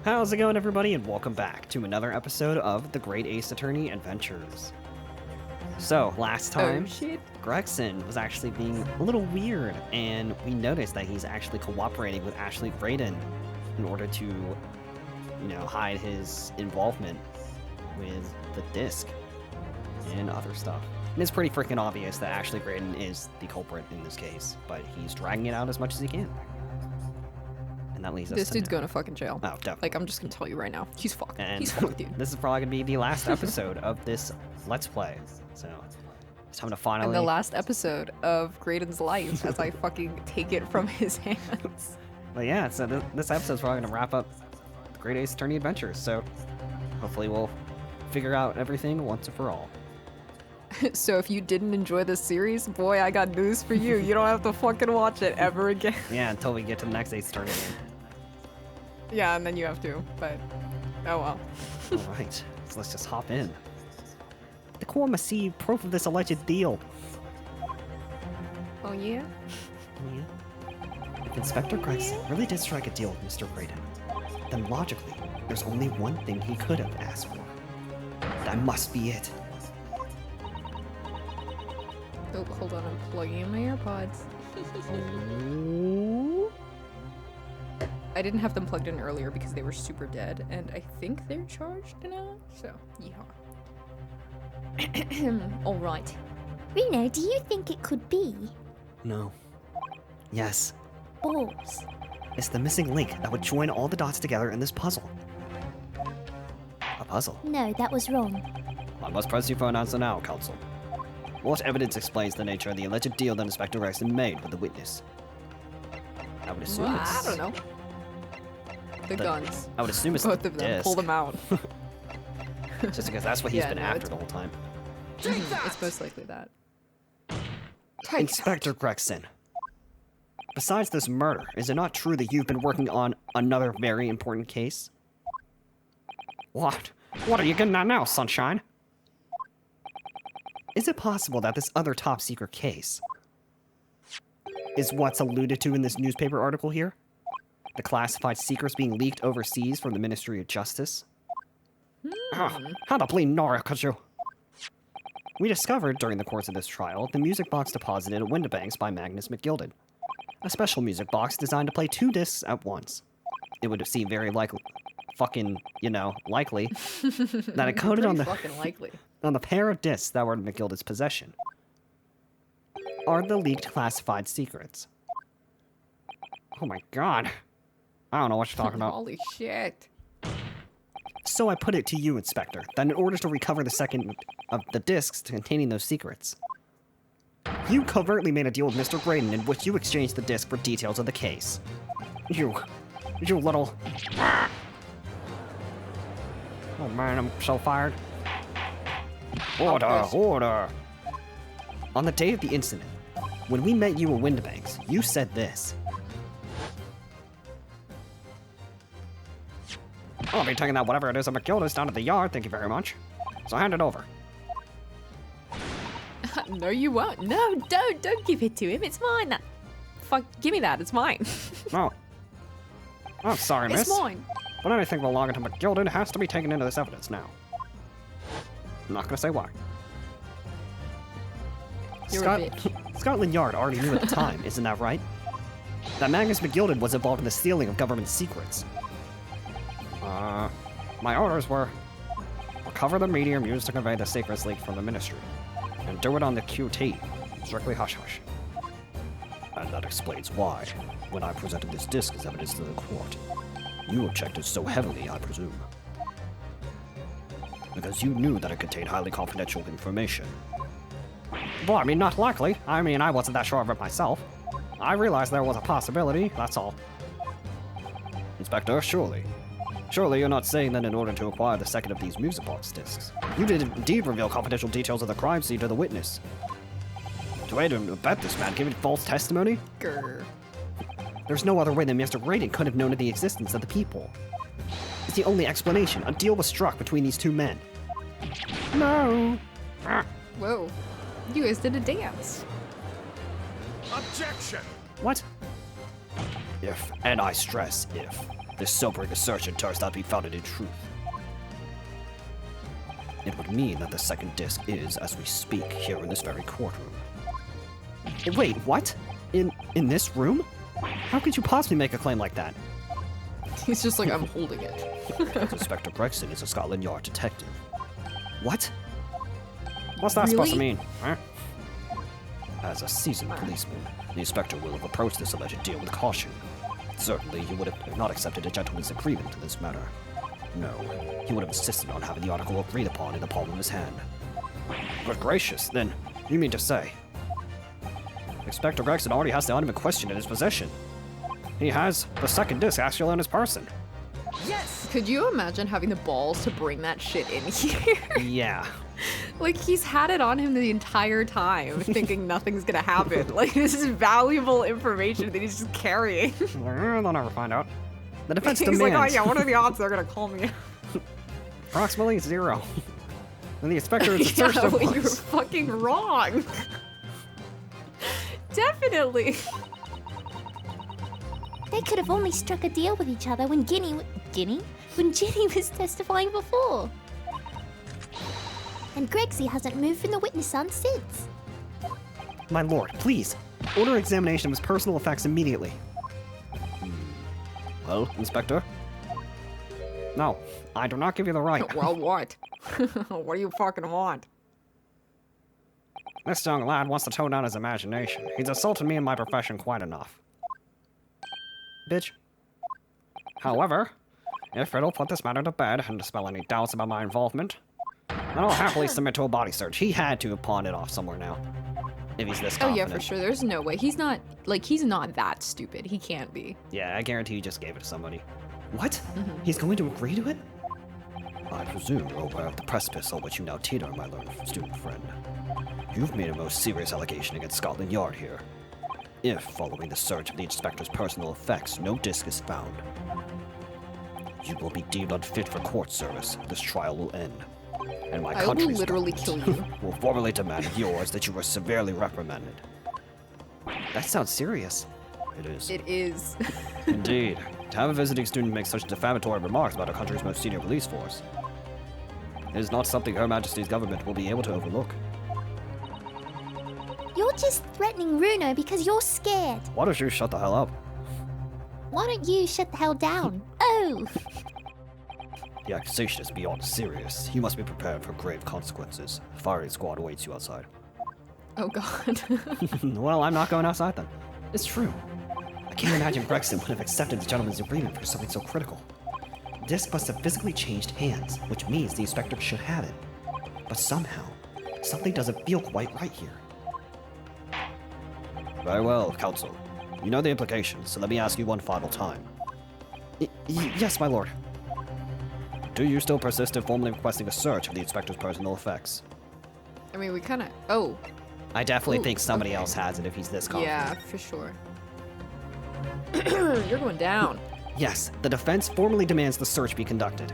How's it going, everybody, and welcome back to another episode of the Great Ace Attorney Adventures. So, last time, Gregson was actually being a little weird, and we noticed that he's actually cooperating with Ashley Graydon in order to, hide his involvement with the disc and other stuff. And it's pretty freaking obvious that Ashley Graydon is the culprit in this case, but he's dragging it out as much as he can. And that leads us This to dude's now. going to fucking jail. Oh, definitely. Like, I'm just going to tell you right now. He's fucked. And He's fucked, dude. this is probably going to be the last episode of this Let's Play. So, it's time to finally... And the last episode of Graydon's life as I fucking take it from his hands. But yeah, so this episode's probably going to wrap up the Great Ace Attorney Adventures. So, hopefully we'll figure out everything once and for all. So if you didn't enjoy this series, boy, I got news for you. You don't have to fucking watch it ever again. Yeah, until we get to the next Ace Attorney game. Yeah, and then you have to, but oh well. Alright, so let's just hop in. The court must see proof of this alleged deal. Oh yeah? If Inspector Gregson really did strike a deal with Mr. Graydon, then logically, there's only one thing he could have asked for. That must be it. Oh, hold on, I'm plugging in my AirPods. I didn't have them plugged in earlier because they were super dead, and I think they're charged now, so yeehaw. Alright. Reno, do you think it could be? No. Yes. Balls. It's the missing link that would join all the dots together in this puzzle. A puzzle? No, that was wrong. I must press you for an answer now, Counsel. What evidence explains the nature of the alleged deal that Inspector Gregson made with the witness? I would assume Well, it's... I don't know. The guns. I would assume it's Both the of them. disc. Pull them out. Just because that's what he's Yeah, been no, after it's- the whole time. It's most likely that. Inspector Gregson. Besides this murder, is it not true that you've been working on another very important case? What? What are you getting at now, Sunshine? Is it possible that this other top secret case is what's alluded to in this newspaper article here? The classified secrets being leaked overseas from the Ministry of Justice? How the bleeding Nora could you? We discovered during the course of this trial the music box deposited at Windibanks by Magnus McGilded. A special music box designed to play 2 discs at once. It would have seemed very likely, likely, that it coded on the fucking likely. on the pair of discs that were in McGilded's possession are the leaked classified secrets. Oh my god. I don't know what you're talking about. Holy shit. So I put it to you, Inspector, that in order to recover the second of the discs containing those secrets, you covertly made a deal with Mr. Graydon in which you exchanged the disc for details of the case. You little... Oh man, I'm so fired. Order! On the day of the incident, when we met you at Windibanks, you said this. I'll be taking that whatever it is at McGilda's down at the yard, thank you very much. So hand it over. No, you won't. No, don't give it to him. It's mine. Give me that. It's mine. Oh. Oh, sorry, miss. It's mine. But anything belonging to McGilded has to be taken into this evidence now. I'm not gonna say why. You're a bitch. Scotland Yard already knew at the time, isn't that right? That Magnus McGilded was involved in the stealing of government secrets. My orders were recover the medium used to convey the secrets leaked from the ministry, and do it on the QT, strictly hush-hush. And that explains why, when I presented this disc as evidence to the court, you objected so heavily, I presume. Because you knew that it contained highly confidential information. Well, I mean, not likely. I mean, I wasn't that sure of it myself. I realized there was a possibility, that's all. Inspector, surely you're not saying that in order to acquire the second of these music box discs, you did indeed reveal confidential details of the crime scene to the witness. To aid and abet this man giving false testimony? Grr. There's no other way that Mr. Graydon could have known of the existence of the people. It's the only explanation. A deal was struck between these two men. No! Whoa. You guys did a dance. Objection! What? If, and I stress if, This sobering assertion turns out to be founded in truth. It would mean that the second disc is, as we speak, here in this very courtroom. Wait, what? In this room? How could you possibly make a claim like that? He's just like, I'm holding it. Inspector Gregson is a Scotland Yard detective. What? What's that supposed to Really? mean? Huh? As a seasoned policeman, the inspector will have approached this alleged deal with caution. Certainly, he would have not accepted a gentleman's agreement in this matter. No, he would have insisted on having the article agreed upon in the palm of his hand. Good gracious, then, you mean to say? Inspector Gregson already has the item in question in his possession. He has the second disc actually on his person. Could you imagine having the balls to bring that shit in here? Yeah. Like, he's had it on him the entire time, thinking nothing's gonna happen. Like, this is valuable information that he's just carrying. They'll never find out. The defense He's demands like, oh yeah, what are the odds they're gonna call me? approximately 0. And the inspector is Yeah, searched well, of you're fucking wrong. Definitely. They could have only struck a deal with each other when Ginny was testifying before. And Gregsy hasn't moved from the witness stand since. My lord, please, order examination of his personal effects immediately. Well, Inspector? No, I do not give you the right. Well, what? What do you fucking want? This young lad wants to tone down his imagination. He's assaulted me in my profession quite enough. Bitch. However, if it'll put this matter to bed and dispel any doubts about my involvement, then I'll happily submit to a body search. He had to have pawned it off somewhere now. If he's this Oh confident. yeah, for sure. There's no way. He's not that stupid. He can't be. Yeah, I guarantee he just gave it to somebody. What? He's going to agree to it? I presume you're aware of the precipice on which you now teeter, my learned student friend. You've made a most serious allegation against Scotland Yard here. If, following the search of the inspector's personal effects, no disc is found, you will be deemed unfit for court service. This trial will end. And my I will country's literally government kill you. will formally demand of yours that you were severely reprimanded. That sounds serious. It is. It is. Indeed. To have a visiting student make such defamatory remarks about our country's most senior police force, it is not something Her Majesty's government will be able to overlook. You're just threatening Runo because you're scared. Why don't you shut the hell up? Why don't you shut the hell down? Oh! The accusation is beyond serious. You must be prepared for grave consequences. The firing squad awaits you outside. Oh god. Well, I'm not going outside then. It's true. I can't imagine Gregson would have accepted the gentleman's agreement for something so critical. The disc must have physically changed hands, which means the inspector should have it. But somehow, something doesn't feel quite right here. Very well, counsel. You know the implications, so let me ask you one final time. Yes, my lord. Do you still persist in formally requesting a search of the inspector's personal effects? I mean, we kind of. Oh. I definitely Ooh, think somebody okay. else has it if he's this confident. Yeah, for sure. You're going down. Yes, the defense formally demands the search be conducted.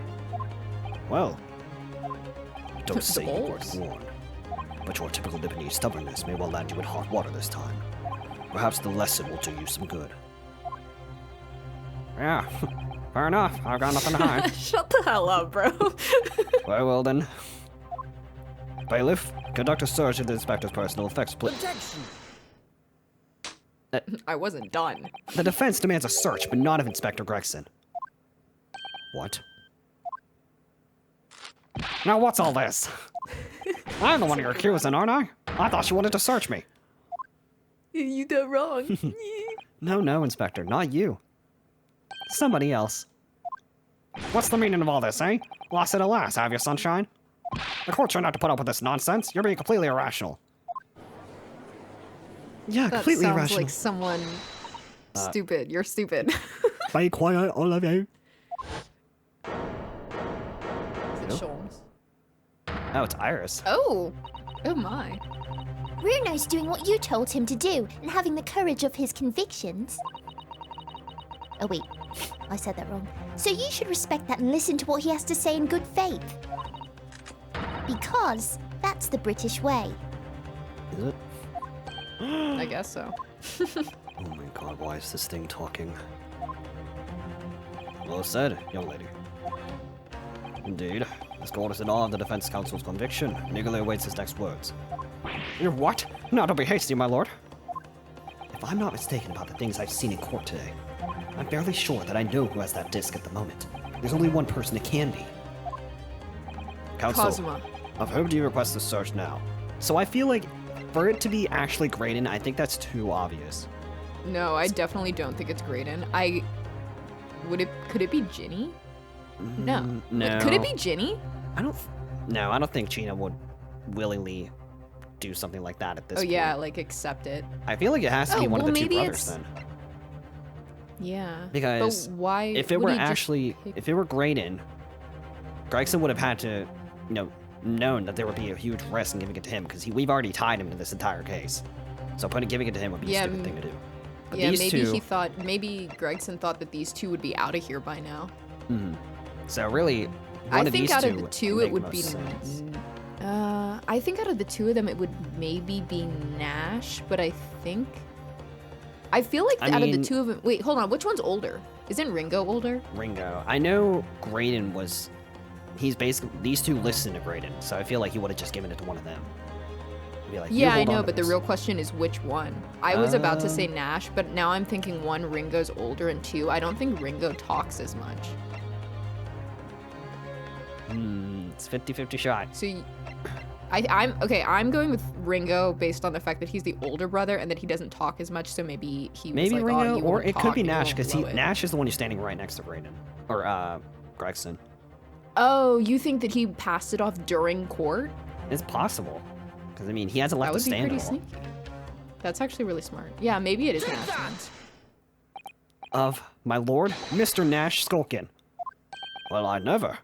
Well, don't say you weren't balls. warned, but your typical Lebanese stubbornness may well land you in hot water this time. Perhaps the lesson will do you some good. Yeah, fair enough. I've got nothing to hide. Shut the hell up, bro. Very well then. Bailiff, conduct a search of the inspector's personal effects, please. I wasn't done. The defense demands a search, but not of Inspector Gregson. What? Now what's all this? I'm the one you're accusing, aren't I? I thought you wanted to search me. You done wrong. No, Inspector, not you. Somebody else. What's the meaning of all this, eh? Lost it at last, have you, sunshine? The court turned out to put up with this nonsense. You're being completely irrational. Yeah, That completely sounds irrational. like someone stupid. You're stupid. Be quiet, all of you. Is it Sholmes? Oh, it's Iris. Oh. Oh my. Runo's doing what you told him to do and having the courage of his convictions. Oh wait, I said that wrong. So you should respect that and listen to what he has to say in good faith. Because that's the British way. Is it? I guess so. Oh my god, why is this thing talking? Well said, young lady. Indeed. This court is in awe of the defense counsel's conviction and eagerly awaits his next words. You're what? Now don't be hasty, my lord. If I'm not mistaken about the things I've seen in court today, I'm fairly sure that I know who has that disc at the moment. There's only one person it can be. Counsel, Cosma. of whom do you request the search now? So I feel like for it to be actually Graydon, I think that's too obvious. No, I definitely don't think it's Graydon. Could it be Ginny? No. No. Could it be Ginny? I don't think Gina would willingly do something like that at this point. Oh yeah, like accept it. I feel like it has to be one of the two brothers then. Yeah. Because but why? if it were if it were Graydon, Gregson would have had to, known that there would be a huge risk in giving it to him because we've already tied him to this entire case. So giving it to him would be a stupid thing to do. But yeah, these maybe Gregson thought that these two would be out of here by now. So really, I think out of the two it would be. sense. I think out of the two of them, it would maybe be Nash, but I feel like out of the two of them. Wait, hold on. Which one's older? Isn't Ringo older? Ringo. I know Graydon was. He's basically these two listen to Graydon, so I feel like he would have just given it to one of them. Be like, yeah, I know, hold but the this. real question is which one. I was about to say Nash, but now I'm thinking one, Ringo's older, and two, I don't think Ringo talks as much. It's 50-50 shot. So, I'm going with Ringo based on the fact that he's the older brother and that he doesn't talk as much. So maybe he was like, Ringo, oh, you or won't it talk, could be you Nash won't because blow it. Nash is the one who's standing right next to Graydon or Gregson. Oh, you think that he passed it off during court? It's possible because he hasn't left That the would be stand pretty at all. sneaky. That's actually really smart. Yeah, maybe it is Nash. Of my lord, Mr. Nash Skulkin. Well, I never.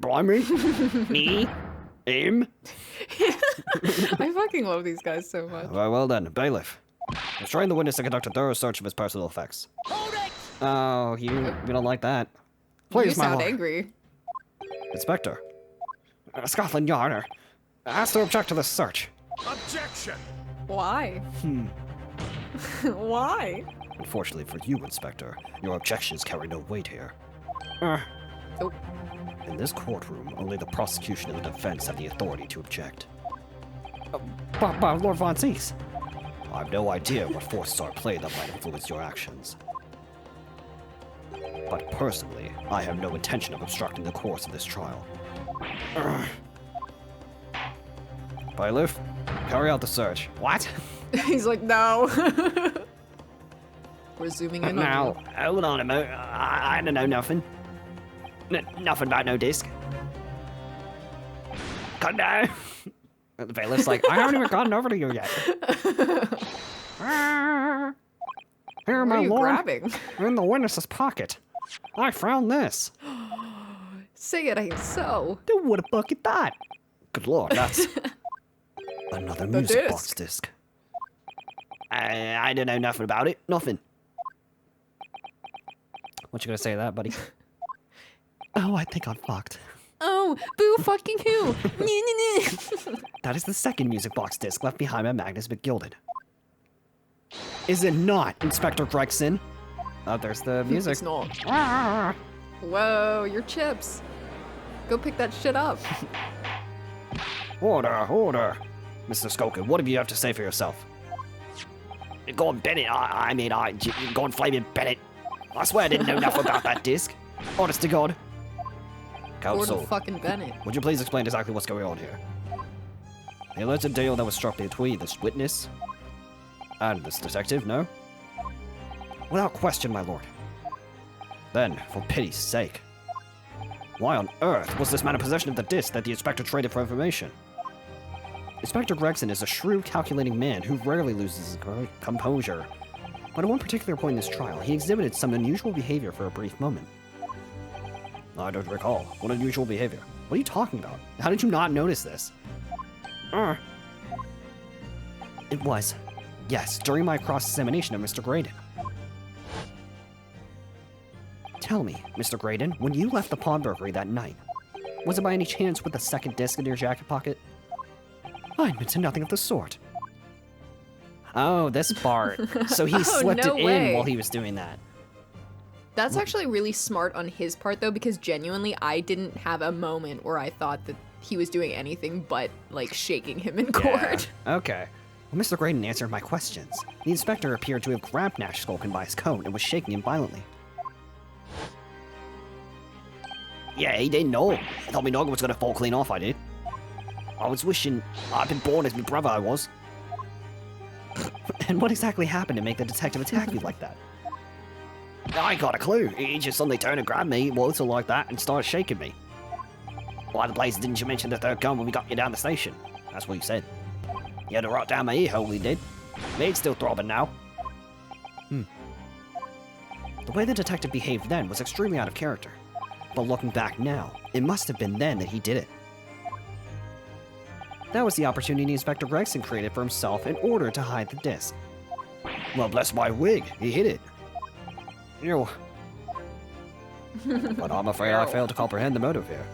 Blimey. Me. Him. I fucking love these guys so much. Well then, bailiff. Instructing the witness to conduct a thorough search of his personal effects. Oh, we don't like that. Please, You my sound lord. angry. Inspector. Scotland Yard. Asked to object to this search. Objection! Why? Why? Unfortunately for you, Inspector, your objections carry no weight here. Oh. In this courtroom, only the prosecution and the defense have the authority to object. But Lord Von Zeeks, I have no idea what forces are at play that might influence your actions. But personally, I have no intention of obstructing the course of this trial. Bailiff, carry out the search. What? He's like, no. We're zooming in Now, on you. hold on a moment. I don't know nothing. Nothing about no disc. Come down. The bailiff's like, I haven't even gotten over to you yet. Here, What my are you lord, grabbing? in the witness's pocket. I found this. Say it ain't so. Dude, what the fuck is that? Good lord, that's another The music disc. box disc. I don't know nothing about it. Nothing. What you gonna say to that, buddy? Oh, I think I'm fucked. Oh, boo fucking who? That is the second music box disc left behind by Magnus McGilded. Is it not, Inspector Gregson? Oh, there's the music. It's not. Ah. Whoa, your chips. Go pick that shit up. Order, order. Mr. Skulkin, what do you have to say for yourself? Go on, Bennett. Go on, Flaming Bennett. I swear I didn't know nothing about that disc. Honest to God. Gordon Counsel, fucking Bennett. would you please explain exactly what's going on here? The alleged deal that was struck between this witness and this detective, no? Without question, my lord. Then, for pity's sake, why on earth was this man in possession of the disc that the inspector traded for information? Inspector Gregson is a shrewd, calculating man who rarely loses his composure. But at one particular point in this trial, he exhibited some unusual behavior for a brief moment. I don't recall. What unusual behavior? What are you talking about? How did you not notice this? It was, yes, during my cross-examination of Mr. Graydon. Tell me, Mr. Graydon, when you left the pawnbrokery that night, was it by any chance with the second disc in your jacket pocket? I admit to nothing of the sort. Oh, this part. So he slipped no it way. in while he was doing that. That's actually really smart on his part, though, because genuinely, I didn't have a moment where I thought that he was doing anything but, like, shaking him in court. Yeah. Okay. Well, Mr. Graydon answered my questions. The inspector appeared to have grabbed Nash Skulkin by his coat and was shaking him violently. Yeah, he didn't know. He thought me noggin was gonna fall clean off, I did. I was wishing I'd been born as my brother I was. And what exactly happened to make the detective attack you like that? I ain't got a clue. He just suddenly turned and grabbed me, also like that, and started shaking me. Why the blazes didn't you mention the third gun when we got you down the station? That's what you said. You had to right down my ear hole, he did. My head's still throbbing now. The way the detective behaved then was extremely out of character. But looking back now, it must have been then that he did it. That was the opportunity Inspector Gregson created for himself in order to hide the disc. Well, bless my wig, he hid it. Ew. But I'm afraid I failed to comprehend the motive here.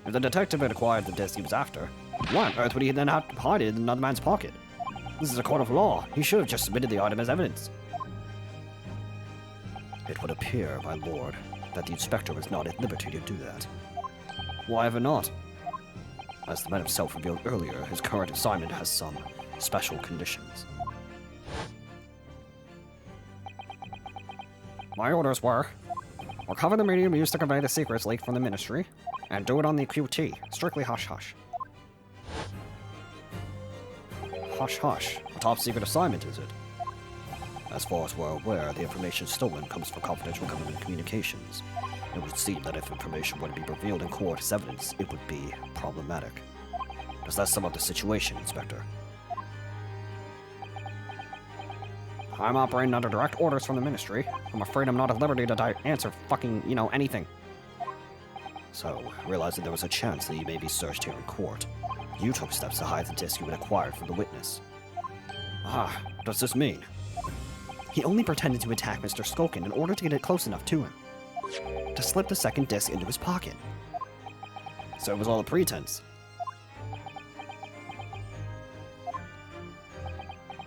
If the detective had acquired the disc he was after, why on earth would he then have to hide it in another man's pocket? This is a court of law. He should have just submitted the item as evidence. It would appear, my lord, that the inspector was not at liberty to do that. Why ever not? As the man himself revealed earlier, his current assignment has some special conditions. My orders were, recover the medium used to convey the secrets leaked from the ministry, and do it on the QT, strictly hush-hush. Hush-hush, a top-secret assignment, is it? As far as we're aware, the information stolen comes from confidential government communications. It would seem that if information were to be revealed in court as evidence, it would be problematic. Does that sum up the situation, Inspector? I'm operating under direct orders from the ministry. I'm afraid I'm not at liberty to answer fucking, anything. So, realizing there was a chance that you may be searched here in court, you took steps to hide the disc you had acquired from the witness. Ah, what does this mean? He only pretended to attack Mr. Skulkin in order to get it close enough to him, to slip the second disc into his pocket. So it was all a pretense.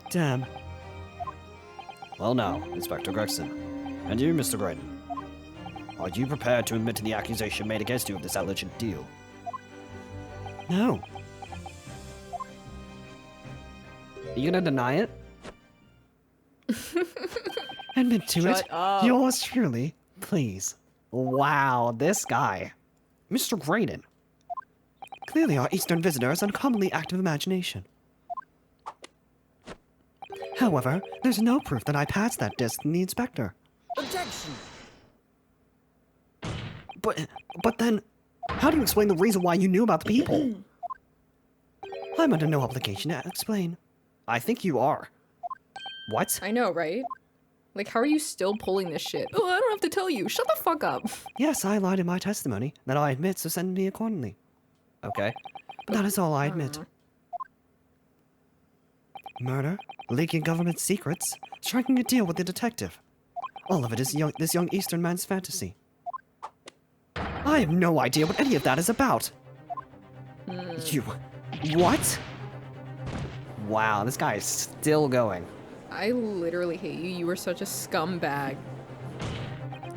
Damn. Well now, Inspector Gregson. And you, Mr. Graydon. Are you prepared to admit to the accusation made against you of this alleged deal? No. Are you gonna deny it? Admit to Shut it. up. Yours truly, please. Wow, this guy. Mr. Graydon. Clearly our Eastern visitor has uncommonly active imagination. However, there's no proof that I passed that disc in the inspector. Objection! But then, how do you explain the reason why you knew about the people? I'm under no obligation to explain. I think you are. What? I know, right? Like, how are you still pulling this shit? Oh, I don't have to tell you. Shut the fuck up. Yes, I lied in my testimony, that I admit, so send me accordingly. Okay. But that is all I admit. Murder, leaking government secrets, striking a deal with the detective. All of it is this young Eastern man's fantasy. I have no idea what any of that is about. You... What? Wow, this guy is still going. I literally hate you. You were such a scumbag.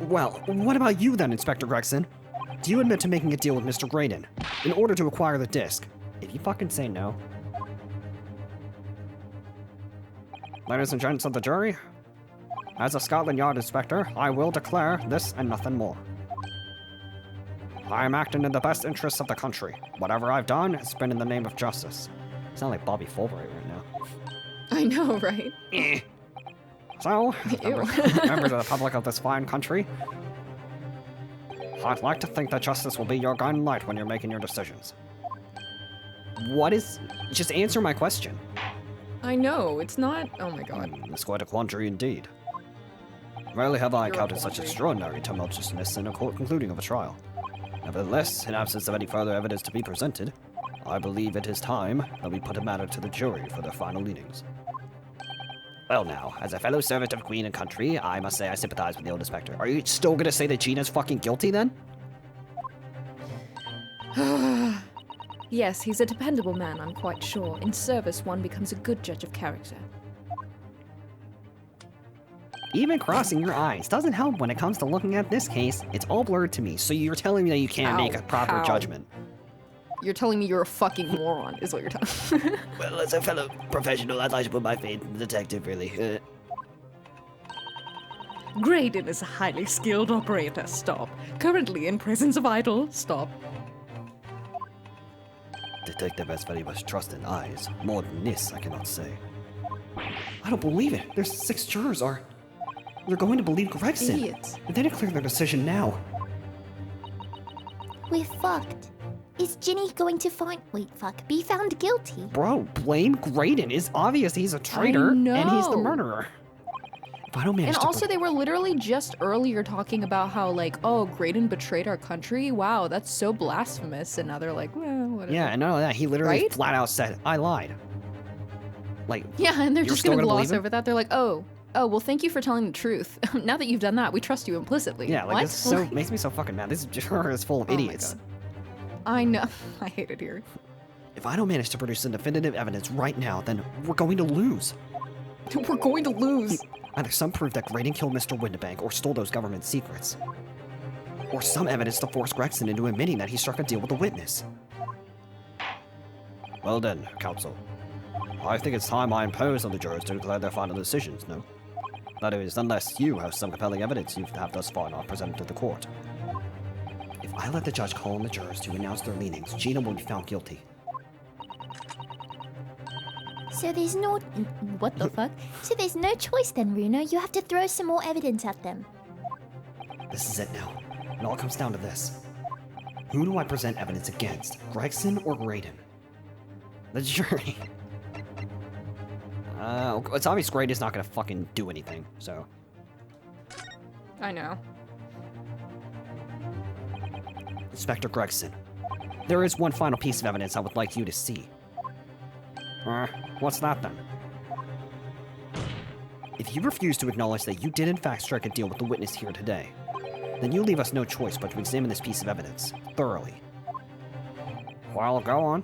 Well, what about you then, Inspector Gregson? Do you admit to making a deal with Mr. Graydon in order to acquire the disc? If you fucking say no. Ladies and gents of the jury, as a Scotland Yard inspector, I will declare this and nothing more. I am acting in the best interests of the country. Whatever I've done has been in the name of justice. You sound like Bobby Fulbright right now. I know, right? So, Ew. members of the public of this fine country, I'd like to think that justice will be your guiding light when you're making your decisions. What is... Just answer my question. I know, it's not... Oh my god. It's quite a quandary indeed. Rarely have I You're a encountered such quandary. extraordinary tumultuousness in a court concluding of a trial. Nevertheless, in absence of any further evidence to be presented, I believe it is time that we put a matter to the jury for their final leanings. Well now, as a fellow servant of Queen and country, I must say I sympathize with the old inspector. Are you still gonna say that Gina's fucking guilty then? Yes, he's a dependable man, I'm quite sure. In service, one becomes a good judge of character. Even crossing your eyes doesn't help when it comes to looking at this case. It's all blurred to me, so you're telling me that you can't make a proper judgment. You're telling me you're a fucking moron, is what you're telling me. Well, as a fellow professional, I'd like to put my faith in the detective, really. Graydon is a highly skilled operator. Stop. Currently in presence of idol. Stop. Detective has very much trust in eyes. More than this, I cannot say. I don't believe it. There's 6 jurors they're going to believe Gregson. Idiots. They declare their decision now. We're fucked. Is Ginny going to be found guilty? Bro, blame Graydon. It's obvious he's a traitor and he's the know. murderer. If I don't manage And to also, they were literally just earlier talking about how, like, oh, Graydon betrayed our country? Wow, that's so blasphemous. And now they're like, well, whatever. Yeah, and not only that, he literally Right? flat out said, I lied. Like, Yeah, and they're You're just still gonna gonna gloss believe him? over that. They're like, oh, well, thank you for telling the truth. Now that you've done that, we trust you implicitly. yeah, like, what? this so makes me so fucking mad. This juror is full of Oh my idiots. God. I know. I hate it here. If I don't manage to produce some definitive evidence right now, then we're going to lose. We're going to lose. Either some proof that Graydon killed Mr. Windibank or stole those government secrets. Or some evidence to force Gregson into admitting that he struck a deal with the witness. Well then, counsel. I think it's time I impose on the jurors to declare their final decisions, no? That is, unless you have some compelling evidence you have thus far not presented to the court. If I let the judge call on the jurors to announce their leanings, Gina will be found guilty. So there's no... What the fuck? So there's no choice then, Runo. You have to throw some more evidence at them. This is it now. It all comes down to this. Who do I present evidence against? Gregson or Graydon? The jury. It's obvious Graydon's not gonna fucking do anything, so... I know. Inspector Gregson, there is one final piece of evidence I would like you to see. What's that then? If you refuse to acknowledge that you did in fact strike a deal with the witness here today, then you leave us no choice but to examine this piece of evidence thoroughly. Well, go on.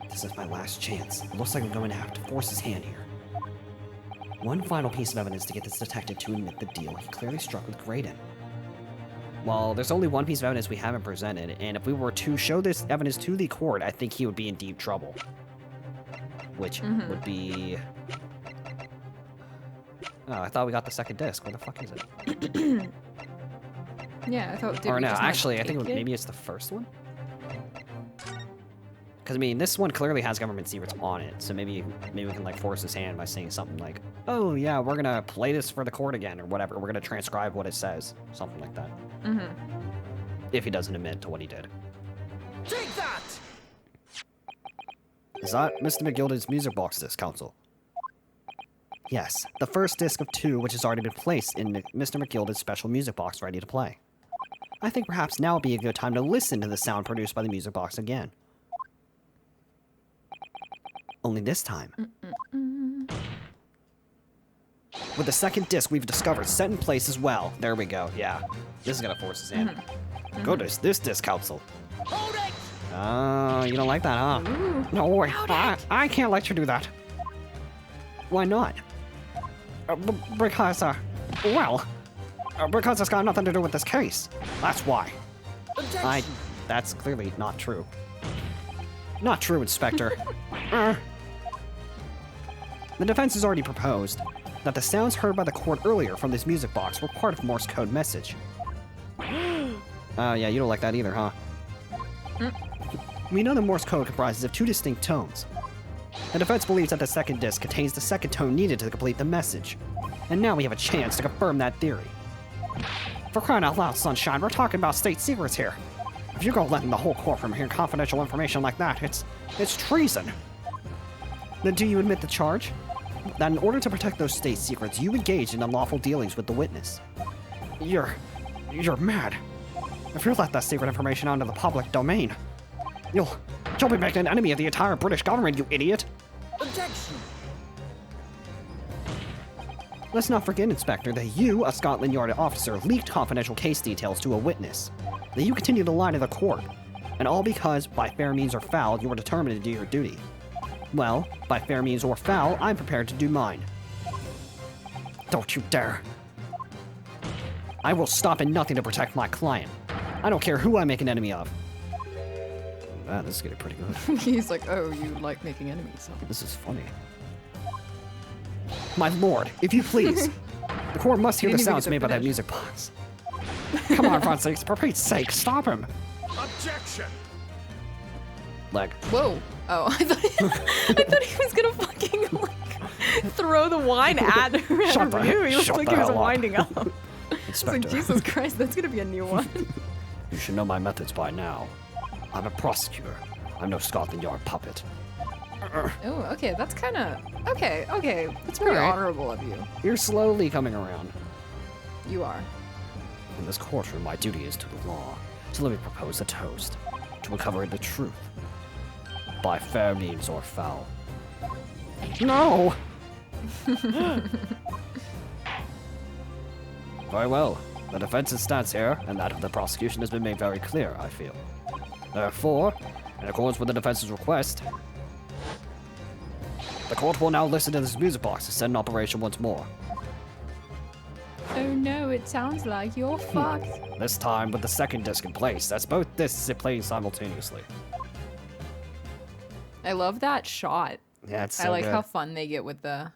This is my last chance. It looks like I'm going to have to force his hand here. One final piece of evidence to get this detective to admit the deal he clearly struck with Graydon. Well, there's only one piece of evidence we haven't presented, and if we were to show this evidence to the court, I think he would be in deep trouble. Which would be... Oh, I thought we got the second disc. Where the fuck is it? Yeah, I thought. Or no, actually, I think maybe it's the first one? Because, I mean, this one clearly has government secrets on it, so maybe we can, like, force his hand by saying something like, oh, yeah, we're gonna play this for the court again, or whatever. We're gonna transcribe what it says. Something like that. If he doesn't admit to what he did. Take that! Is that Mr. McGilden's music box disc, counsel? Yes, the first disc of 2, which has already been placed in Mr. McGilden's special music box ready to play. I think perhaps now would be a good time to listen to the sound produced by the music box again. Only this time, with the second disc we've discovered set in place as well. There we go, yeah. This is gonna force his hand. Goodness, this disc, counsel. Hold it! Oh, you don't like that, huh? No way. I can't let you do that. Why not? Because it's got nothing to do with this case. That's why. Objection! That's clearly not true. Not true, Inspector. The defense has already proposed that the sounds heard by the court earlier from this music box were part of Morse code message. Yeah, you don't like that either, huh? We know that Morse code comprises of 2 distinct tones. The defense believes that the second disc contains the second tone needed to complete the message. And now we have a chance to confirm that theory. For crying out loud, Sunshine, we're talking about state secrets here. If you go letting the whole courtroom hear confidential information like that, it's treason. Then do you admit the charge? That in order to protect those state secrets, you engaged in unlawful dealings with the witness. You're mad. If you let that secret information out into the public domain, you'll be making an enemy of the entire British government, you idiot. Objection! Let's not forget, Inspector, that you, a Scotland Yard officer, leaked confidential case details to a witness. That you continue to lie to the court. And all because, by fair means or foul, you were determined to do your duty. Well, by fair means or foul, I'm prepared to do mine. Don't you dare. I will stop at nothing to protect my client. I don't care who I make an enemy of. Man, this is getting pretty good. He's like, oh, you like making enemies. Huh? This is funny. My lord, if you please. The court must hear the sounds made by that music box. Come on, Fonseca, for Pete's sake, stop him. Objection! Leg. Whoa. Oh, I thought he was gonna fucking like throw the wine at her. Shut the- Ryu. He looked shut like the he was hell up. winding up. I was Inspector, like, Jesus Christ, that's gonna be a new one. you should know my methods by now. I'm a prosecutor. I'm no Scotland Yard puppet. Oh, okay, that's kind of okay. That's pretty Alright. honorable of you. You're slowly coming around. You are. In this courtroom, my duty is to the law. So let me propose a toast to uncovering the truth. By fair means or foul. No! Very well. The defense's stance here, and that of the prosecution has been made very clear, I feel. Therefore, in accordance with the defense's request, the court will now listen to this music box to set in operation once more. Oh no, it sounds like you're fucked. This time with the second disc in place, as both discs playing simultaneously. I love that shot. Yeah, it's I so like good. how fun they get with the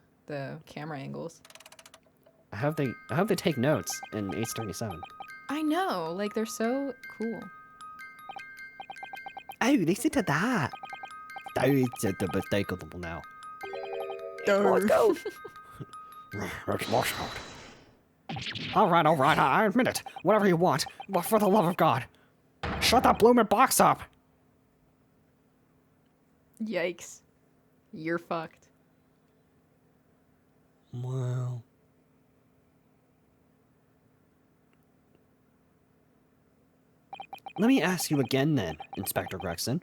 camera angles. I hope they take notes in Ace Attorney 7. I know, like they're so cool. Oh, listen to that. It's unmistakable now. Let's go. Let's wash out. All right, I admit it. Whatever you want, but for the love of God, shut that blooming box up. Yikes. You're fucked. Well. Let me ask you again then, Inspector Gregson.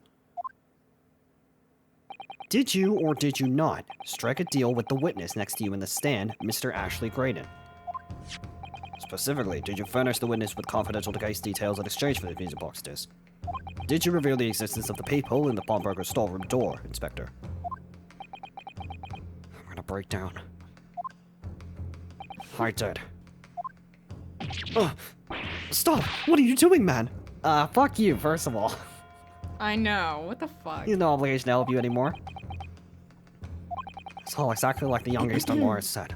Did you or did you not strike a deal with the witness next to you in the stand, Mr. Ashley Graydon? Specifically, did you furnish the witness with confidential case details in exchange for the music box disc? Did you reveal the existence of the peephole in the pawnbroker's storeroom door, Inspector? I'm gonna break down. I did. Stop! What are you doing, man? Fuck you, first of all. I know. What the fuck? There's no obligation to help you anymore. It's all exactly like the young Eastern lawyer said.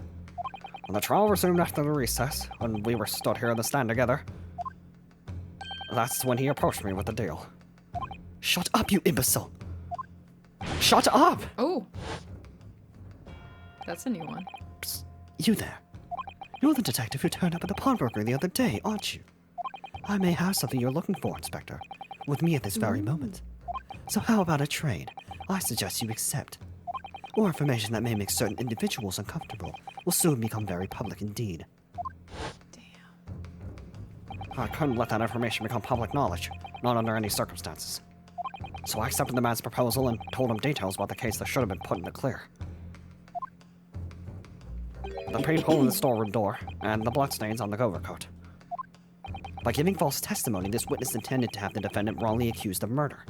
When the trial resumed after the recess, when we were stood here in the stand together, that's when he approached me with the deal. Shut up, you imbecile! Shut up! Oh. That's a new one. Psst, you there. You're the detective who turned up at the pawnbroker the other day, aren't you? I may have something you're looking for, Inspector, with me at this very moment. So how about a trade? I suggest you accept. Or information that may make certain individuals uncomfortable will soon become very public indeed. Damn. I couldn't let that information become public knowledge, not under any circumstances. So I accepted the man's proposal and told him details about the case that should have been put in the clear. The peephole in the storeroom door, and the bloodstains on the overcoat. By giving false testimony, this witness intended to have the defendant wrongly accused of murder.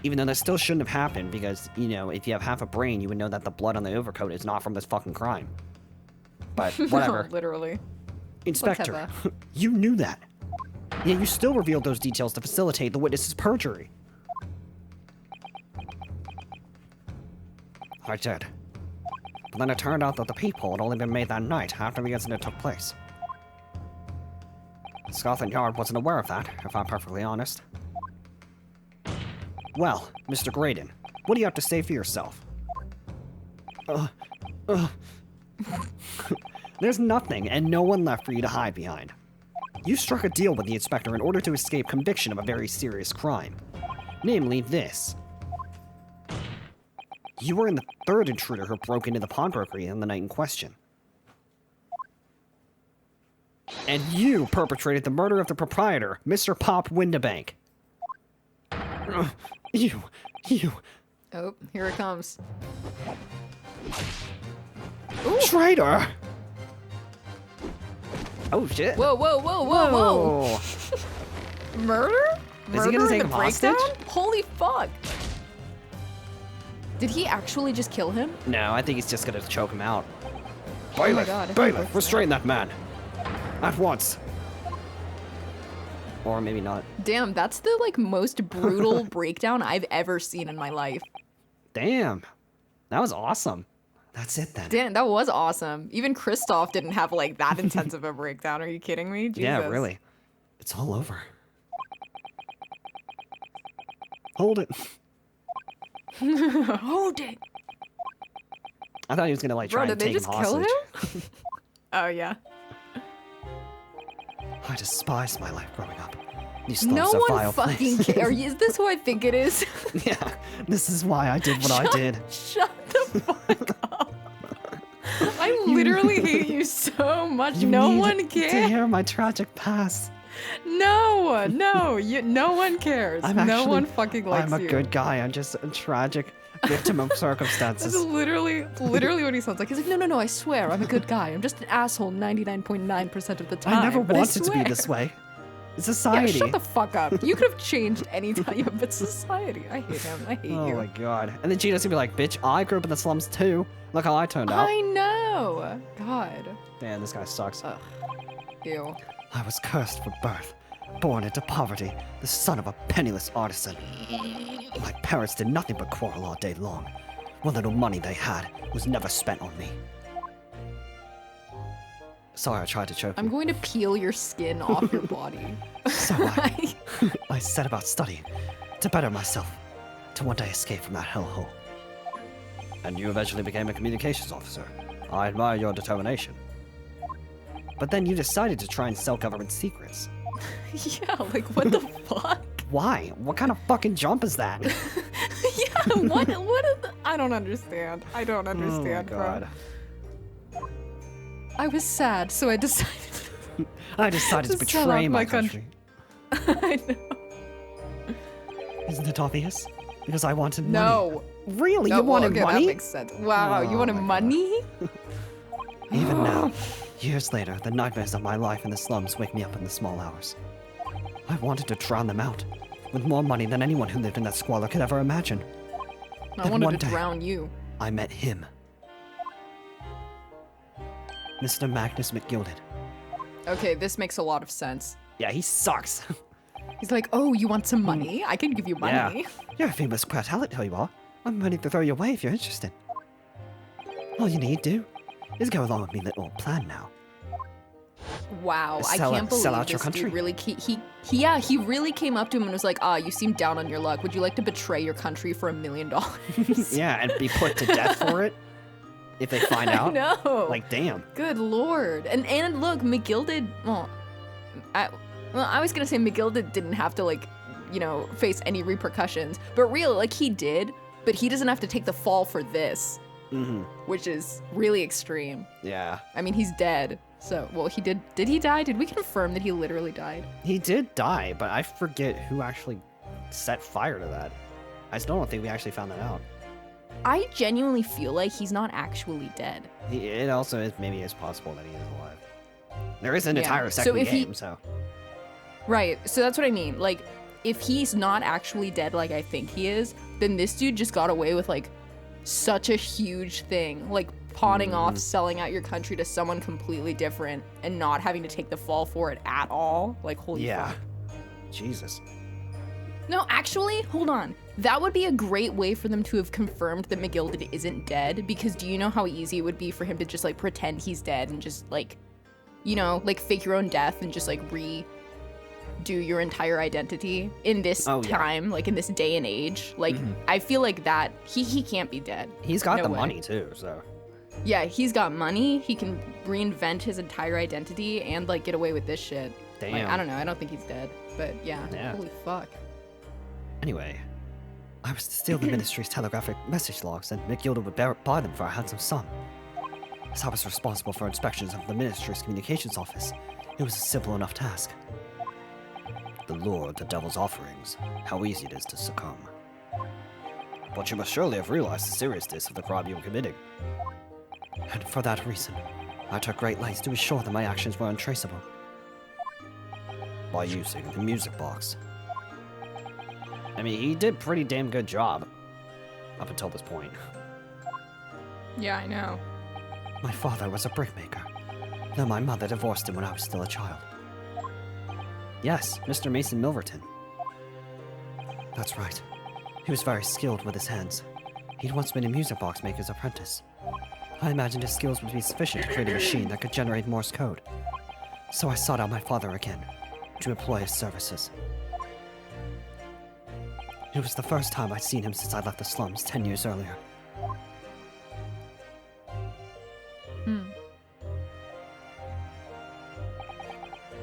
Even though that still shouldn't have happened, because, you know, if you have half a brain, you would know that the blood on the overcoat is not from this fucking crime. But, whatever. Literally. Inspector, Whatever. you knew that. Yet you still revealed those details to facilitate the witness's perjury. I did. But then it turned out that the peephole had only been made that night after the incident took place. Scotland Yard wasn't aware of that, if I'm perfectly honest. Well, Mr. Graydon, what do you have to say for yourself? There's nothing and no one left for you to hide behind. You struck a deal with the inspector in order to escape conviction of a very serious crime. Namely this. You were in the third intruder who broke into the pawnbrokery on the night in question. And you perpetrated the murder of the proprietor, Mr. Pop Windabank. You. Oh, here it comes. Traitor! Oh shit. Whoa. Murder? Is he gonna Murder in take the him hostage? breakdown? Holy fuck. Did he actually just kill him? No, I think he's just gonna choke him out. Bailiff! God, I think Bailiff! that's Restrain that man! At once! Or maybe not. Damn, that's the like most brutal breakdown I've ever seen in my life. Damn. That was awesome. That's it then. Damn, that was awesome. Even Kristoff didn't have like that intense of a breakdown. Are you kidding me? Jesus. Yeah, really. It's all over. Hold it. Hold it. I thought he was gonna like try Bro, and did they take just him kill hostage. him? Oh yeah. I despised my life growing up. You slums No are one vile fucking place. cares. Is this who I think it is? Yeah, this is why I did what I did. Shut the fuck up. I literally hate you so much. No need one to cares. hear my tragic past. No, no one cares. No one fucking likes I'm a you. good guy. I'm just a tragic victim of That's circumstances. literally what he sounds like. He's like, no, I swear, I'm a good guy. I'm just an asshole 99.9% of the time. I never but wanted to be swear." this way. Yeah, Society. shut the fuck up. You could have changed any time, yeah, but society. I hate him. I hate Oh you. my god. And then Gina's gonna be like, bitch, I grew up in the slums too. Look how I turned out. I know. God. Damn, this guy sucks. Ugh. Ew. I was cursed from birth, born into poverty, the son of a penniless artisan. My parents did nothing but quarrel all day long. What little money they had was never spent on me. Sorry, I tried to choke I'm you. going to peel your skin off your body. So I set about studying to better myself, to one day escape from that hellhole. And you eventually became a communications officer. I admire your determination. But then you decided to try and sell government secrets. Yeah, like what the fuck? Why? What kind of fucking jump is that? Yeah, what is I don't understand. I don't understand, oh my god. bro. I was sad, so I decided I decided to To sell betray out my my country. I know. Isn't it obvious? Because I wanted money. No. Really? No, you wanted okay, money? That makes sense. Wow, you Oh wanted my God. money? Even now, years later, the nightmares of my life in the slums wake me up in the small hours. I wanted to drown them out, with more money than anyone who lived in that squalor could ever imagine. I Then wanted one to day- drown you. I met him. Mr. Magnus McGilded. Okay, this makes a lot of sense. Yeah, he sucks. He's like, oh, you want some money? I can give you Yeah. money. You're a famous quartet, you are. I'm ready to throw you away if you're interested. All you need do is go along with me little plan now. Wow, Sell- I can't believe sell out your this country? dude really he really came up to him and was like, you seem down on your luck. Would you like to betray your country for $1 million? Yeah, and be put to death for it if they find out. No. Like, damn. Good lord. And look, McGilded, I was gonna say McGilded didn't have to face any repercussions, but really, he did, but he doesn't have to take the fall for this, Mm-hmm. which is really extreme. Yeah. I mean, he's dead. So, well, he did he die? Did we confirm that he literally died? He did die, but I forget who actually set fire to that. I still don't think we actually found that out. I genuinely feel like he's not actually dead. It also is maybe it's possible that he is alive. There is an Yeah. entire So second if he- game, so Right, so that's what I mean. If he's not actually dead like I think he is, then this dude just got away with, such a huge thing. Pawning off, selling out your country to someone completely different and not having to take the fall for it at all. Holy yeah. fuck. Jesus. No, actually, hold on. That would be a great way for them to have confirmed that McGilded isn't dead, because do you know how easy it would be for him to just, pretend he's dead and just, fake your own death and just, redo your entire identity in this Oh, yeah. time, in this day and age? I feel like that, he can't be dead. He's got No the way. money too, so Yeah, he's got money, he can reinvent his entire identity and, get away with this shit. damn. I don't know, I don't think he's dead, but yeah. Yeah. Holy fuck. Anyway, I was to steal the ministry's telegraphic message logs, and McGilded would buy them for a handsome sum. As I was responsible for inspections of the ministry's communications office, it was a simple enough task. The lure of the devil's offerings. How easy it is to succumb. But you must surely have realized the seriousness of the crime you were committing. And for that reason, I took great lengths to ensure that my actions were untraceable. By using the music box. I mean, he did pretty damn good job. Up until this point. Yeah, I know. My father was a brickmaker, though my mother divorced him when I was still a child. Yes, Mr. Mason Milverton. That's right. He was very skilled with his hands. He'd once been a music box maker's apprentice. I imagined his skills would be sufficient to create a machine that could generate Morse code. So I sought out my father again, to employ his services. It was the first time I'd seen him since I left the slums 10 years earlier.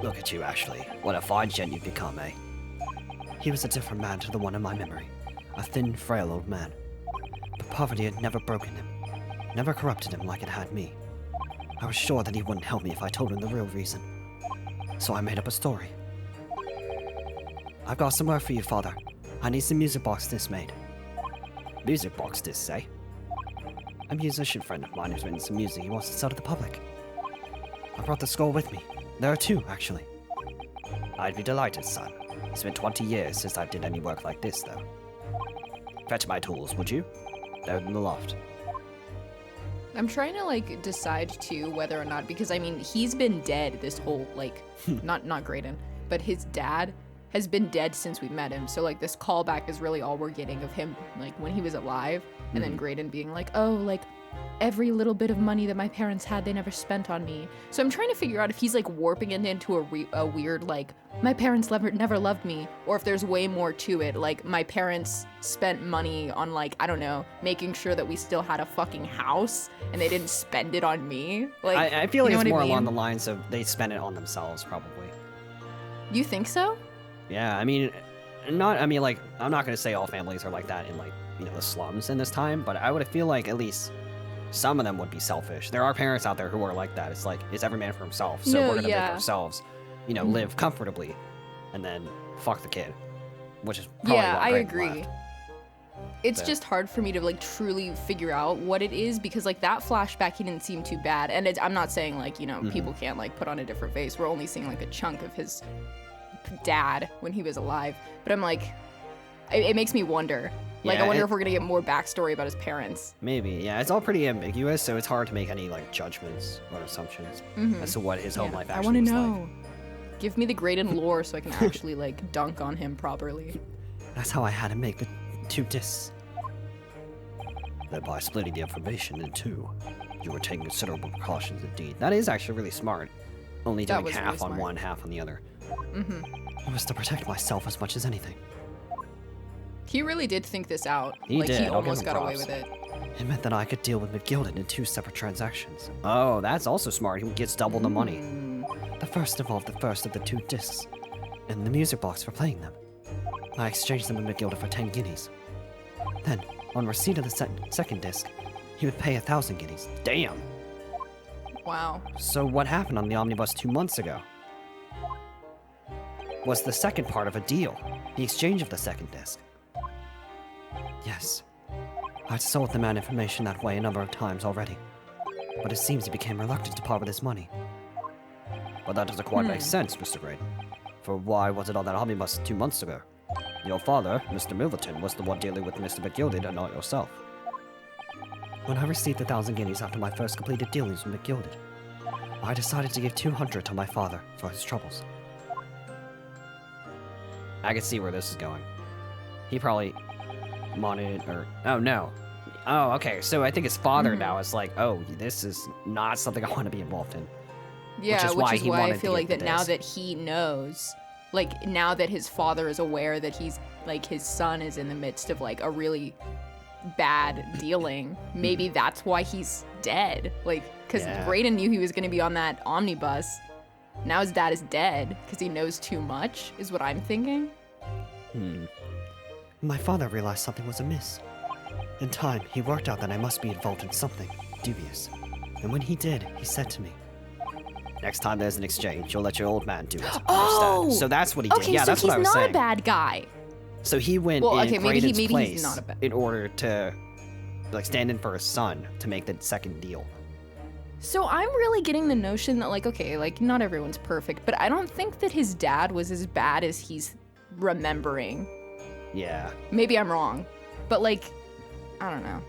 Look at you, Ashley. What a fine gent you've become, eh? He was a different man to the one in my memory. A thin, frail old man. But poverty had never broken him. Never corrupted him like it had me. I was sure that he wouldn't help me if I told him the real reason. So I made up a story. I've got some work for you, Father. I need some music box discs made. Music box discs, eh? A musician friend of mine who's written some music he wants to sell to the public. I brought the score with me. There are two, actually. I'd be delighted, son. It's been 20 years since I did any work like this, though. Fetch my tools, would you? They're in the loft. I'm trying to like decide too whether or not, because I mean he's been dead this whole like not Graydon, but his dad has been dead since we met him. So like this callback is really all we're getting of him like when he was alive, and then Graydon being like, oh, like every little bit of money that my parents had, they never spent on me. So I'm trying to figure out if he's like warping it into a weird like my parents never loved me, or if there's way more to it, like my parents spent money on like, I don't know, making sure that we still had a fucking house and they didn't spend it on me. Like I feel like you know it's what more I mean? along the lines of they spend it on themselves, probably. You think so? Yeah, I mean, I'm not gonna say all families are like that in like, you know, the slums in this time, but I would feel like at least some of them would be selfish. There are parents out there who are like that. It's like, it's every man for himself, so No, we're gonna yeah. make ourselves, you know, live comfortably, and then fuck the kid, which is probably Yeah, what I Graydon agree. left. It's So- just hard for me to like truly figure out what it is, because like that flashback, he didn't seem too bad. And I'm not saying like, you know, people can't like put on a different face. We're only seeing like a chunk of his dad when he was alive. But I'm like, it makes me wonder. Like, Yeah, I wonder if we're gonna get more backstory about his parents. Maybe, yeah. It's all pretty ambiguous, so it's hard to make any like judgments or assumptions as to what his home life I actually want to was know. like. Give me the Graydon lore so I can actually like dunk on him properly. That's how I had to make the 2 discs. That by splitting the information in two, you were taking considerable precautions indeed. That is actually really smart. Only That doing was really half on smart. one, half on the other. It was to protect myself as much as anything. He really did think this out. He like did, he I'll give almost him got away props. with it. It meant that I could deal with McGilded in 2 separate transactions. Oh, that's also smart. He gets double the money. The first involved the first of the 2 discs, and the music box for playing them. I exchanged them with McGilded for 10 guineas. Then, on receipt of the second disc, he would pay 1,000 guineas. Damn. Wow. So what happened on the omnibus 2 months ago? Was the second part of a deal, the exchange of the second disc. Yes. I'd sold the man information that way a number of times already, but it seems he became reluctant to part with his money. But that doesn't quite make sense, Mr. Graydon. For why was it on that omnibus 2 months ago? Your father, Mr. Milverton, was the one dealing with Mr. McGilded and not yourself. When I received the 1,000 guineas after my first completed dealings with McGilded, I decided to give 200 to my father for his troubles. I can see where this is going. He probably wanted, or, oh no. Oh, okay, so I think his father now is like, oh, this is not something I want to be involved in. Yeah, is why he I wanted to feel get like the that now disc. that he knows, like now that his father is aware that he's like his son is in the midst of like a really bad dealing, maybe that's why he's dead. Like, because Yeah. Graydon knew he was going to be on that omnibus. Now his dad is dead because he knows too much, is what I'm thinking. My father realized something was amiss. In time, he worked out that I must be involved in something dubious. And when he did, he said to me, Next time there's an exchange, you'll let your old man do it. Oh! Understand? So that's what he did. Okay, Yeah, so that's he's what I was not saying. a bad guy. So he went Well, in okay, maybe Graydon's he's place not a bad- in order to like stand in for his son to make the second deal. So I'm really getting the notion that like, okay, like not everyone's perfect, but I don't think that his dad was as bad as he's remembering. Yeah. Maybe I'm wrong, but like, I don't know.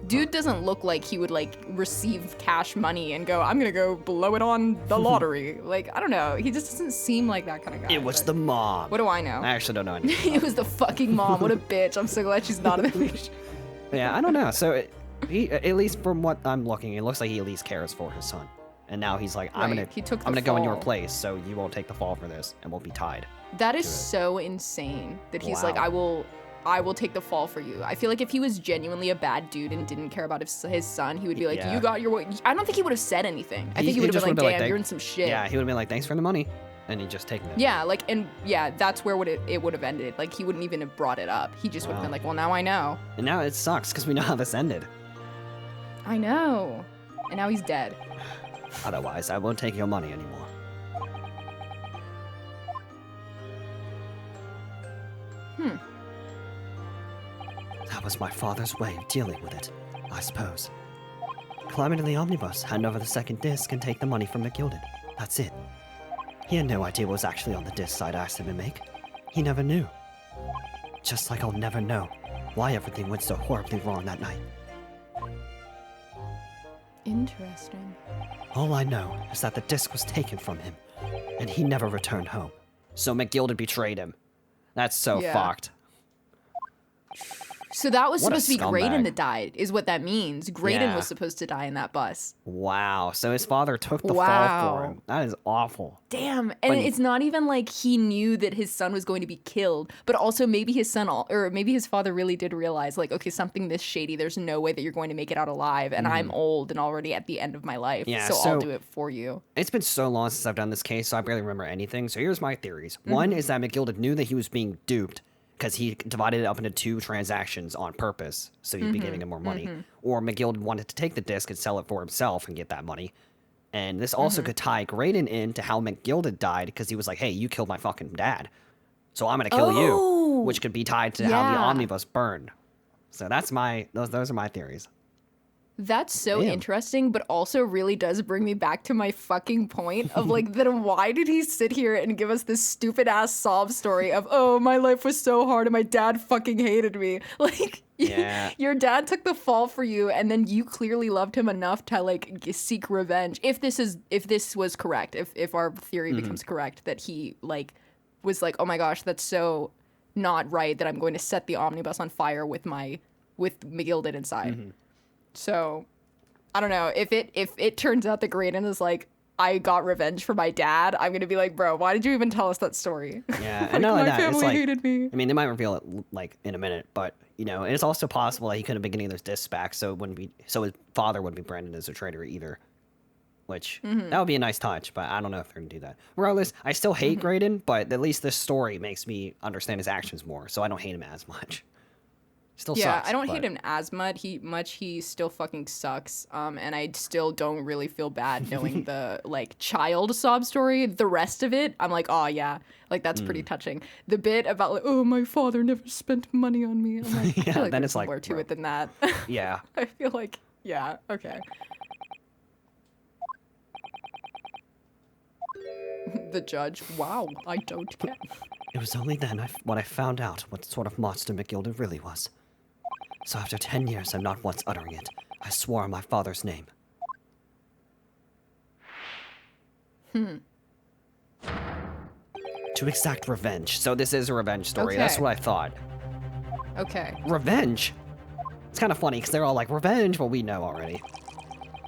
Dude doesn't look like he would like receive cash money and go, I'm gonna go blow it on the lottery. Like, I don't know. He just doesn't seem like that kind of guy. It was the mom. What do I know? I actually don't know anything. It was the fucking mom. What a bitch. I'm so glad she's not in the picture. Yeah, I don't know. So he, at least from what I'm looking, it looks like he at least cares for his son. And now he's like, I'm Right, he took the gonna go in your fall. place, so you won't take the fall for this, and we'll be tied. That is so insane that he's like, Wow. I will take the fall for you. I feel like if he was genuinely a bad dude and didn't care about his son, he would be like, Yeah. you got your way. I don't think he would have said anything. I think he would have just been like, would've damn, been you're in some shit. Yeah, he would have been like, thanks for the money, and he just taken it. Yeah, like, and yeah, that's where it would have ended. Like, he wouldn't even have brought it up. He just would have Wow. been like, well, now I know. And now it sucks because we know how this ended. I know. And now he's dead. Otherwise, I won't take your money anymore. That was my father's way of dealing with it, I suppose. Climb into the omnibus, hand over the second disc, and take the money from McGilded. That's it. He had no idea what was actually on the discs I'd asked him to make. He never knew. Just like I'll never know why everything went so horribly wrong that night. Interesting. All I know is that the disc was taken from him, and he never returned home. So McGilded betrayed him. That's so Yeah. fucked. So that was What a supposed to be scumbag. Graydon that died, is what that means. Graydon Yeah. was supposed to die in that bus. Wow. So his father took the fall for Wow. him. That is awful. Damn. And But- it's not even like he knew that his son was going to be killed, but also maybe his son, or maybe his father really did realize, like, okay, something this shady, there's no way that you're going to make it out alive, and I'm old and already at the end of my life, Yeah, so so- I'll do it for you. It's been so long since I've done this case, so I barely remember anything. So here's my theories. Mm-hmm. One is that McGilded knew that he was being duped because he divided it up into two transactions on purpose, so he'd be Mm-hmm. giving him more money. Or McGilded wanted to take the disc and sell it for himself and get that money. And this also could tie Graydon into how McGilded died because he was like, hey, you killed my fucking dad. So I'm going to kill you, Oh, which could be tied to how the yeah. omnibus burned. So that's those are my theories. That's so Damn. interesting, but also really does bring me back to my fucking point of like, then why did he sit here and give us this stupid ass sob story of, oh, my life was so hard and my dad fucking hated me? Like, Yeah. your dad took the fall for you, and then you clearly loved him enough to like seek revenge. If this was correct, if our theory becomes correct, that he like was like, oh my gosh, that's so not right that I'm going to set the omnibus on fire with McGilded inside. So, I don't know. If it turns out that Graydon is like, I got revenge for my dad, I'm gonna be like, bro, why did you even tell us that story? Yeah, Like, and not only my that, it's family like, hated me. I mean, they might reveal it like in a minute, but you know, it's also possible that he could have been getting those discs back, so his father wouldn't be branded as a traitor either. Which that would be a nice touch, but I don't know if they're gonna do that. Regardless, I still hate Graydon, but at least this story makes me understand his actions more, so I don't hate him as much. Still Yeah, sucks. I don't but- hate him as much. He still fucking sucks. And I still don't really feel bad knowing the like child sob story. The rest of it, I'm like, oh yeah, like that's pretty touching. The bit about like, oh, my father never spent money on me. I'm like, I Yeah, feel like then there's it's like, more to bro. it than that. Yeah. I feel like, yeah, okay. The judge, wow, I don't care. It was only then when I found out what sort of monster McGilded really was. So after 10 years of not once uttering it, I swore on my father's name. To exact revenge. So this is a revenge story. That's Okay. what I thought. Okay. Revenge? It's kind of funny because they're all like, revenge? Well, we know already.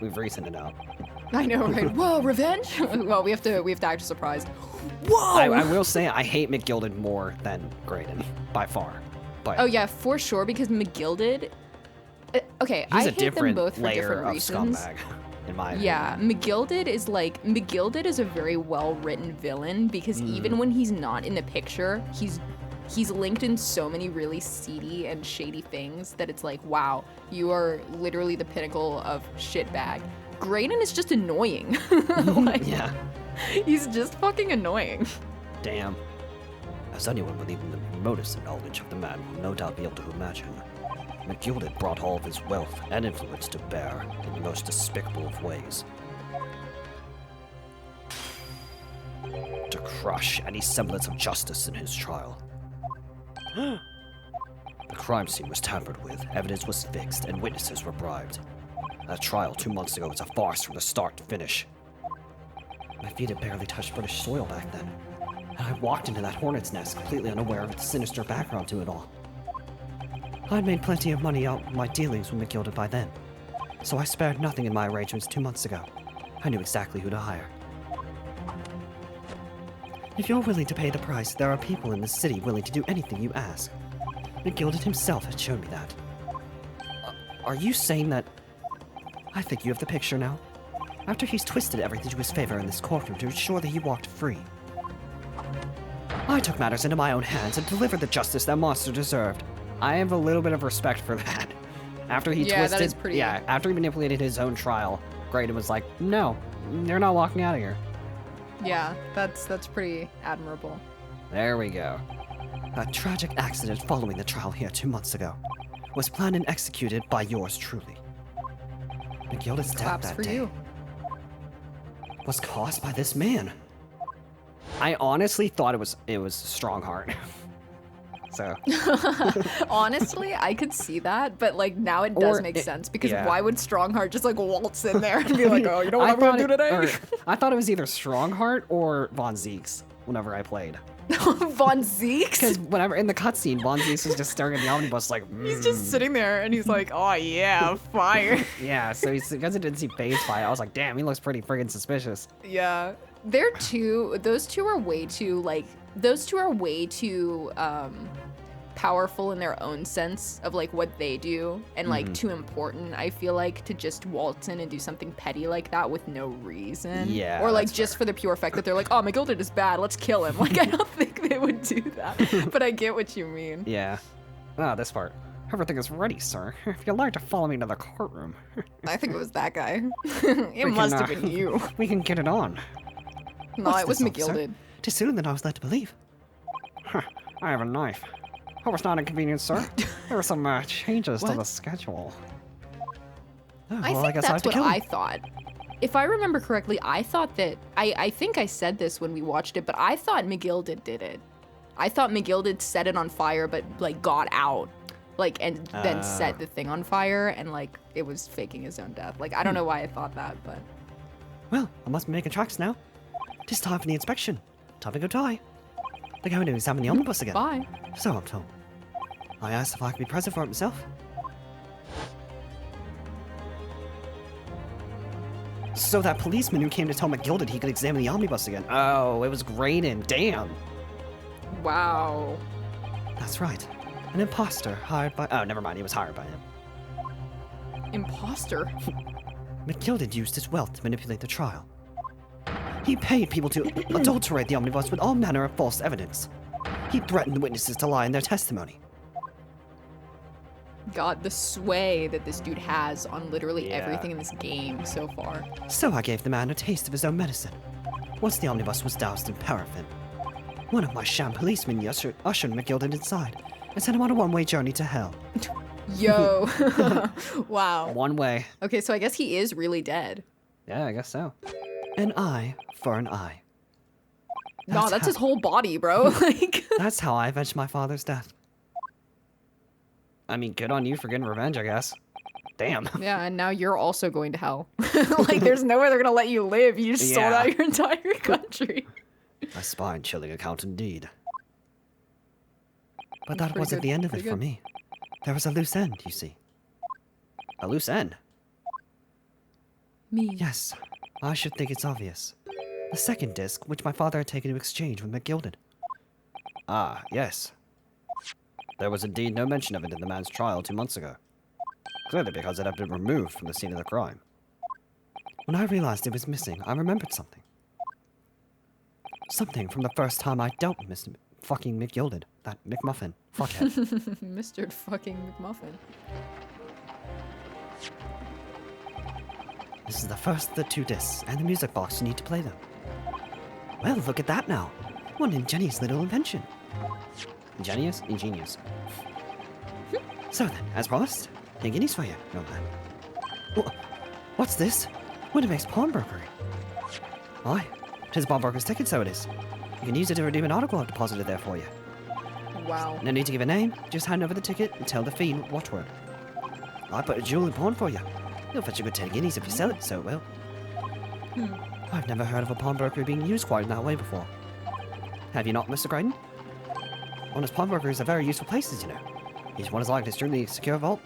We've reasoned it out. I know, right? Whoa, revenge? Well, we have to act surprised. Whoa! I will say I hate McGilded more than Graydon, by far. But Oh yeah, for sure, because McGilded. Okay, I he's a hate them different both for layer different of reasons. scumbag, in my Yeah, opinion. McGilded is a very well written villain because even when he's not in the picture, he's linked in so many really seedy and shady things that it's like, wow, you are literally the pinnacle of shitbag. Graydon is just annoying. Like, Yeah. he's just fucking annoying. Damn. As anyone with even the remotest knowledge of the man will no doubt be able to imagine, McGilded brought all of his wealth and influence to bear in the most despicable of ways. To crush any semblance of justice in his trial. The crime scene was tampered with, evidence was fixed, and witnesses were bribed. That trial 2 months ago was a farce from the start to finish. My feet had barely touched British soil back then, and I walked into that hornet's nest completely unaware of the sinister background to it all. I'd made plenty of money out of my dealings with McGilded by then, so I spared nothing in my arrangements 2 months ago. I knew exactly who to hire. If you're willing to pay the price, there are people in the city willing to do anything you ask. McGilded himself had shown me that. Are you saying that... I think you have the picture now. After he's twisted everything to his favor in this courtroom to ensure that he walked free. I took matters into my own hands and delivered the justice that monster deserved. I have a little bit of respect for that. After he twisted... that is pretty... Yeah, after he manipulated his own trial, Graydon was like, no, you're not walking out of here. Yeah, that's pretty admirable. There we go. A tragic accident following the trial here 2 months ago was planned and executed by yours truly. McGilded's death Claps that for day you. was caused by this man. I honestly thought it was Strongheart. So Honestly, I could see that, but like now it does make sense because yeah. why would Strongheart just like waltz in there and be like, oh, you know what I'm gonna do today? I thought it was either Strongheart or Von Zeeks whenever I played. Von Zeeks? Because whenever in the cutscene, Von Zeeks is just staring at the omnibus like, He's just sitting there and he's like, oh yeah, fire. Yeah, so because I didn't see phased by it, I was like, damn, he looks pretty friggin' suspicious. Yeah. Those two are way too powerful in their own sense of like what they do and like too important, I feel like, to just waltz in and do something petty like that with no reason. Yeah. Or like that's just fair. for the pure fact that they're like, oh, McGilded is bad, let's kill him. Like I don't think they would do that. But I get what you mean. Yeah. Ah, this part. Everything is ready, sir. If you'd like to follow me to the courtroom. I think it was that guy. It must have been you. We can get it on. No, What's it was this, officer? McGilded. Tis sooner than I was led to believe. I have a knife. Hope it's not inconvenient, sir. There are some changes to the schedule. Oh, I well, think guess I have that's to what kill I him. thought. If I remember correctly, I thought that I think I said this when we watched it, but I thought McGilded did it. I thought McGilded set it on fire, but like got out, like and then set the thing on fire, and like it was faking his own death. Like I don't know why I thought that, but Well, I must be making tracks now. Tis time for the inspection. Time to go die. They're going to examine the omnibus again. bye. So I'm told. I asked if I could be present for it myself. So that policeman who came to tell McGilded he could examine the omnibus again. Oh, it was Graydon. Damn. Wow. That's right. An imposter hired by... Oh, never mind. He was hired by him. Imposter. McGilded used his wealth to manipulate the trial. He paid people to adulterate the omnibus with all manner of false evidence. He threatened the witnesses to lie in their testimony. God, the sway that this dude has on literally Yeah. everything in this game so far. So I gave the man a taste of his own medicine. Once the omnibus was doused in paraffin, one of my sham policemen ushered McGilded inside and sent him on a one-way journey to hell. Yo. Wow. One way. Okay, so I guess he is really dead. Yeah, I guess so. An eye for an eye. No, that's how- his whole body, bro. Like, That's how I avenged my father's death. I mean, good on you for getting revenge, I guess. Damn. yeah, and now you're also going to hell. Like, there's nowhere they're gonna let you live. You just sold Yeah. out your entire country. A spine-chilling account indeed. But that Pretty wasn't good, the end of it pretty for good. me. There was a loose end, you see. A loose end. Me. Yes, I should think it's obvious. The second disc, which my father had taken to exchange with McGilded. Ah, yes. There was indeed no mention of it in the man's trial 2 months ago. Clearly because it had been removed from the scene of the crime. When I realized it was missing, I remembered something. Something from the first time I dealt with Mr. fucking McGilded. That McMuffin. Fuckhead. Mr. fucking McMuffin. This is the first of the 2 discs, and the music box you need to play them. Well, look at that now. One ingenious little invention. Ingenious? Ingenious. So then, as promised, the guineas for you, young man. What's this? Winnipegs Pawnbrokery. Aye, 'tis a pawnbroker's ticket, so it is. You can use it to redeem an autograph deposited there for you. Wow. No need to give a name, just hand over the ticket and tell the fiend watchword. I put a jewel in pawn for you. You'll fetch a good 10 guineas if you sell it, so it will. I've never heard of a pawnbroker being used quite in that way before. Have you not, Mr. Crichton? Honest pawnbrokers are very useful places, you know. Each one is like an extremely secure vault.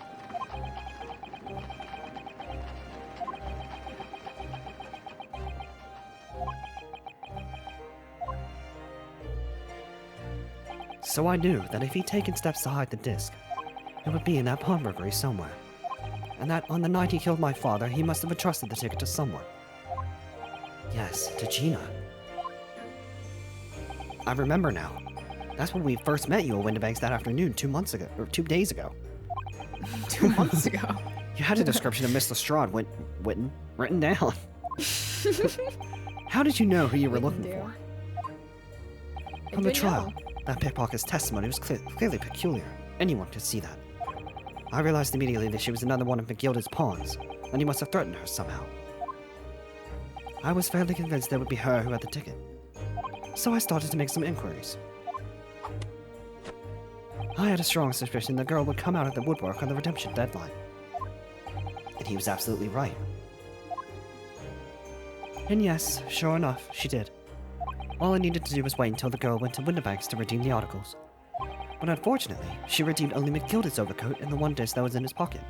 So I knew that if he'd taken steps to hide the disc, it would be in that pawnbrokery somewhere. And that on the night he killed my father, he must have entrusted the ticket to someone. Yes, to Gina. I remember now. That's when we first met you at Windibanks that afternoon 2 months ago, or 2 days ago. 2 months ago. You had a description of Miss Lestrade written down. How did you know who you were looking for? From the trial, that pickpocket's testimony was clearly peculiar. Anyone could see that. I realized immediately that she was another one of McGilda's pawns, and he must have threatened her somehow. I was fairly convinced it would be her who had the ticket. So I started to make some inquiries. I had a strong suspicion the girl would come out of the woodwork on the redemption deadline. And he was absolutely right. And yes, sure enough, she did. All I needed to do was wait until the girl went to Windibanks to redeem the articles. But unfortunately, she redeemed only McGilda's overcoat and the one disc that was in his pocket.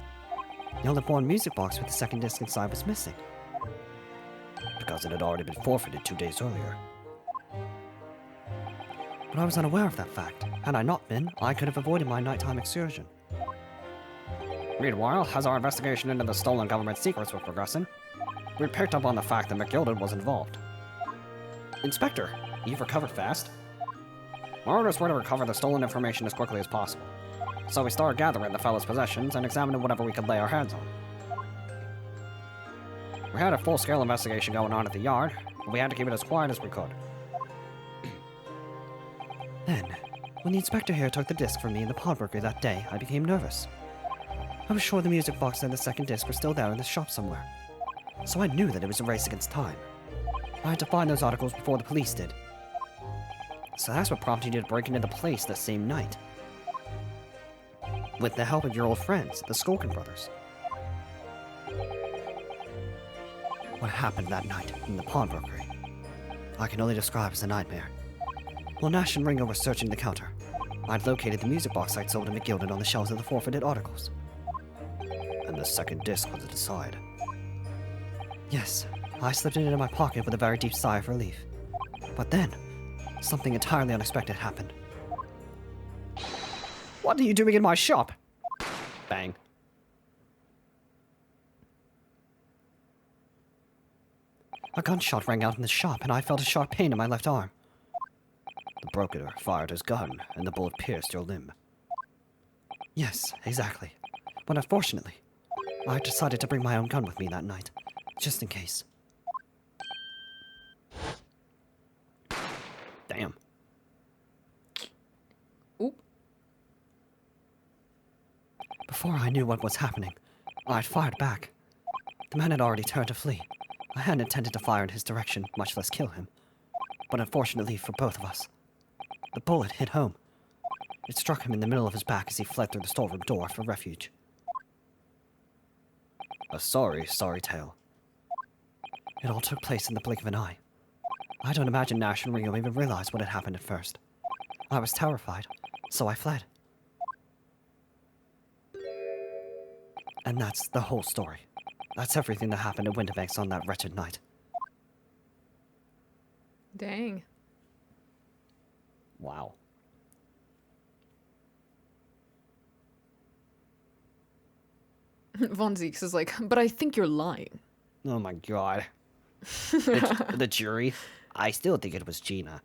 The only pawn music box with the second disc inside was missing. Because it had already been forfeited 2 days earlier. But I was unaware of that fact. Had I not been, I could have avoided my nighttime excursion. Meanwhile, as our investigation into the stolen government secrets was progressing, we picked up on the fact that McGilda was involved. Inspector, you've recovered fast. Our orders were to recover the stolen information as quickly as possible. So we started gathering the fellow's possessions and examining whatever we could lay our hands on. We had a full-scale investigation going on at the yard, but we had to keep it as quiet as we could. Then, when the inspector here took the disc from me in the pawnbroker that day, I became nervous. I was sure the music box and the second disc were still there in the shop somewhere. So I knew that it was a race against time. I had to find those articles before the police did. So that's what prompted you to break into the place that same night. With the help of your old friends, the Skulkin brothers. What happened that night in the pawnbrokery, I can only describe as a nightmare. While Nash and Ringo were searching the counter, I'd located the music box I'd sold to McGilda on the shelves of the forfeited articles. And the second disc was inside. Yes, I slipped it into my pocket with a very deep sigh of relief. But then, something entirely unexpected happened. What are you doing in my shop? Bang. A gunshot rang out in the shop, and I felt a sharp pain in my left arm. The broker fired his gun, and the bullet pierced your limb. Yes, exactly. But unfortunately, I decided to bring my own gun with me that night, just in case. Damn. Oop. Before I knew what was happening, I'd fired back. The man had already turned to flee. I hadn't intended to fire in his direction, much less kill him. But unfortunately for both of us, the bullet hit home. It struck him in the middle of his back as he fled through the storeroom door for refuge. A sorry tale. It all took place in the blink of an eye. I don't imagine Nash and Ringo even realized what had happened at first. I was terrified, so I fled. And that's the whole story. That's everything that happened at Windibanks on that wretched night. Dang. Wow. Von Zeeks is like, but I think you're lying. Oh my god. The jury, I still think it was Gina.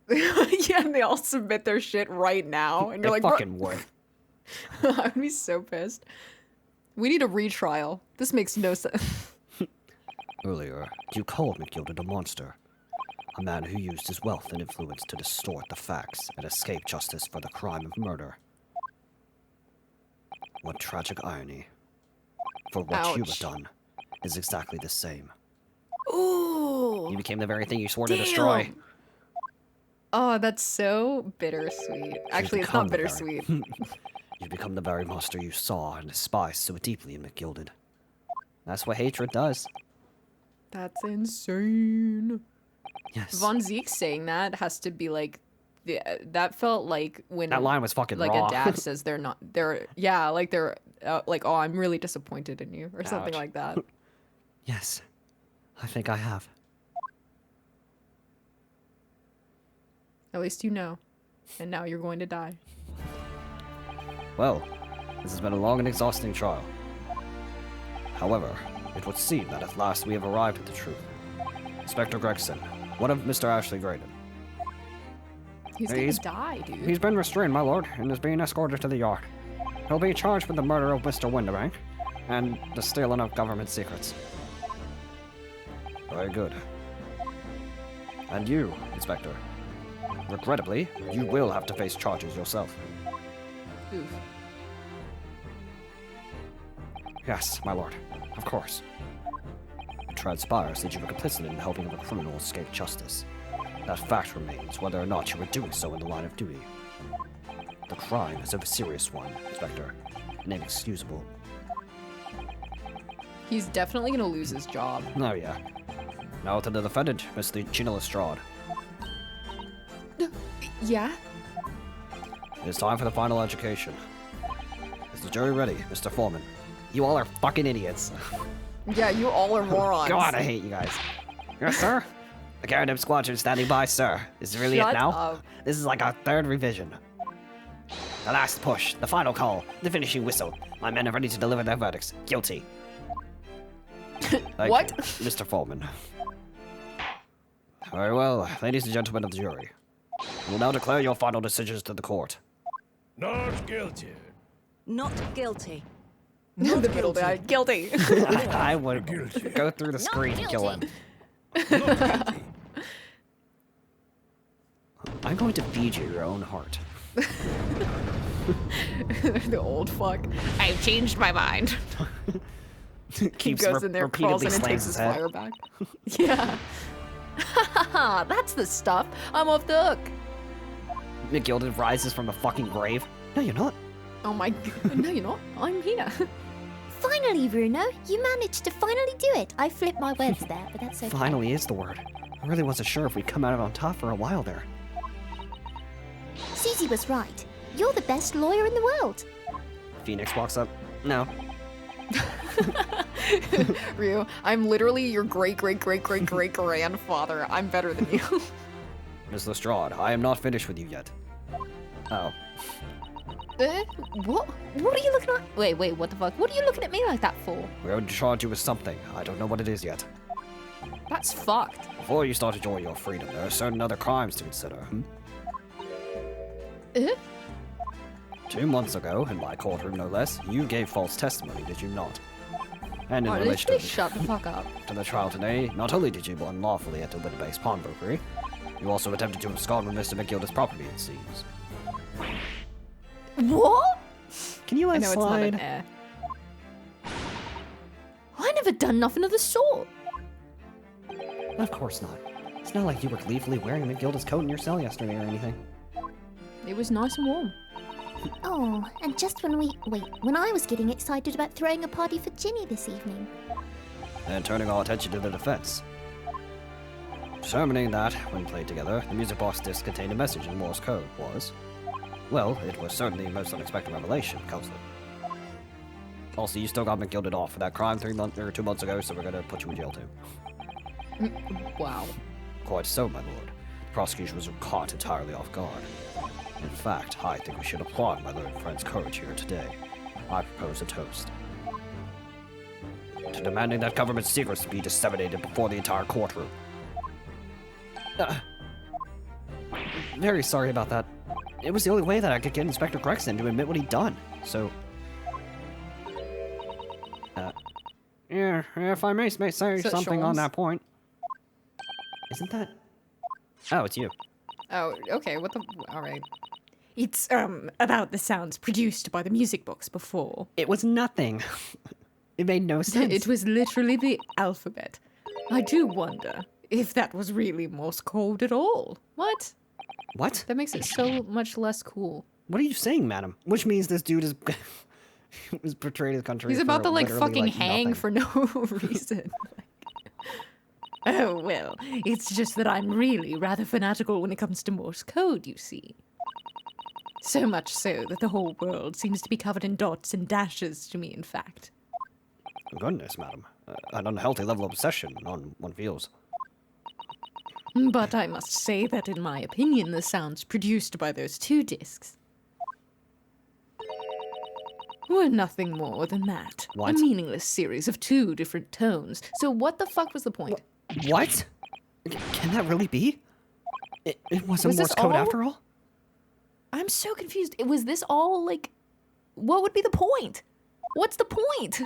Yeah, and they all submit their shit right now, and you're They like, fucking would. I'd be so pissed. We need a retrial. This makes no sense. Earlier, you called McGilda a monster. A man who used his wealth and influence to distort the facts and escape justice for the crime of murder. What tragic irony. For what you have Ouch. done is exactly the same. Ooh. You became the very thing you swore to destroy. Oh, that's so bittersweet. Actually, it's not bittersweet. You become the very monster you saw and despised so deeply in McGilded. That's what hatred does. That's insane. Yes. Von Zeke saying that has to be like, that felt like when That line was fucking like raw. a dad says they're like, oh, I'm really disappointed in you or something Ouch. like that. Yes. I think I have. At least you know, and now you're going to die. Well, this has been a long and exhausting trial. However, it would seem that at last we have arrived at the truth. Inspector Gregson, one of Mr. Ashley Graydon. He's gonna He's- die, dude. He's been restrained, my lord, and is being escorted to the yard. He'll be charged with the murder of Mr. Winterbank and the stealing of government secrets. Very good. And you, Inspector. Regrettably, you will have to face charges yourself. Oof. Yes, my lord. Of course. It transpires that you were complicit in helping a criminal escape justice. That fact remains whether or not you were doing so in the line of duty. The crime is a serious one, Inspector, and inexcusable. He's definitely gonna lose his job. Oh, yeah. Now to the defendant, Mr. Chino Lestrade. Yeah? It is time for the final education. Is the jury ready, Mr. Foreman? You all are fucking idiots. Yeah, you all are morons. God, I hate you guys. Yes, sir? The Garandib Squadron standing by, sir. Is this really Shut it now? up. This is like our third revision. The last push, the final call, the finishing whistle. My men are ready to deliver their verdicts. Guilty. Thank What? you, Mr. Foreman. Very well, ladies and gentlemen of the jury. We will now declare your final decisions to the court. Not guilty. Not guilty. The middle guy. Guilty. I would Guilty. go through the screen and kill him. I'm going to feed you your own heart. The old fuck. I've changed my mind. He Keeps goes in there, crawls repeatedly in, and takes slams his his head. fire back. Yeah. That's the stuff. I'm off the hook. McGilded rises from the fucking grave. No, you're not. Oh my god. No, you're not. I'm here. Finally, Bruno, you managed to finally do it. I flipped my words there, but that's okay. Finally is the word. I really wasn't sure if we'd come out on top for a while there. Susie was right. You're the best lawyer in the world. Phoenix walks up. No. Ryu, I'm literally your great grandfather. I'm better than you. Miss Lestrade, I am not finished with you yet. Oh. What? What are you looking at? Wait, what the fuck? What are you looking at me like that for? We're going to charge you with something. I don't know what it is yet. That's fucked. Before you start enjoying your freedom, there are certain other crimes to consider. Eh? 2 months ago, in my courtroom no less, you gave false testimony, did you not? And in Oh, relation literally to shut the fuck up. the trial today, not only did you unlawfully enter Winterbank's pawnbrokery, you also attempted to abscond with Mr. McGilda's property, it seems. What? Can you I let know it's not slide? an air. I never done nothing of the sort. Of course not. It's not like you were gleefully wearing McGilda's coat in your cell yesterday or anything. It was nice and warm. Oh, and just when when I was getting excited about throwing a party for Ginny this evening. And turning our attention to the defense. Determining that, when played together, the music box disc contained a message in Morse code was... Well, it was certainly a most unexpected revelation, Counselor. Also, you still got McGilded off for that crime 2 months ago, so we're gonna put you in jail too. Wow. Quite so, my lord. The prosecution was caught entirely off guard. In fact, I think we should applaud my learned friend's courage here today. I propose a toast. To demanding that government secrets be disseminated before the entire courtroom. Very sorry about that. It was the only way that I could get Inspector Gregson to admit what he'd done. So, yeah, if I may say Is that something on Sholmes? that point. Isn't that? Oh, it's you. Oh, okay. What the? All right. It's, about the sounds produced by the music box before. It was nothing. It made no sense. It was literally the alphabet. I do wonder if that was really Morse code at all. What? What? That makes it so much less cool. What are you saying, madam? Which means this dude is was betrayed his country. He's for about to like literally, fucking like, hang nothing. for no reason. Oh, well, it's just that I'm really rather fanatical when it comes to Morse code, you see. So much so that the whole world seems to be covered in dots and dashes to me, in fact. Goodness, madam. An unhealthy level of obsession on one feels. But I must say that, in my opinion, the sounds produced by those 2 discs were nothing more than that. What? A meaningless series of 2 different tones. So what the fuck was the point? What? Can that really be? It wasn't Was this Morse code all? after all? I'm so confused. Was this all like, what would be the point? What's the point?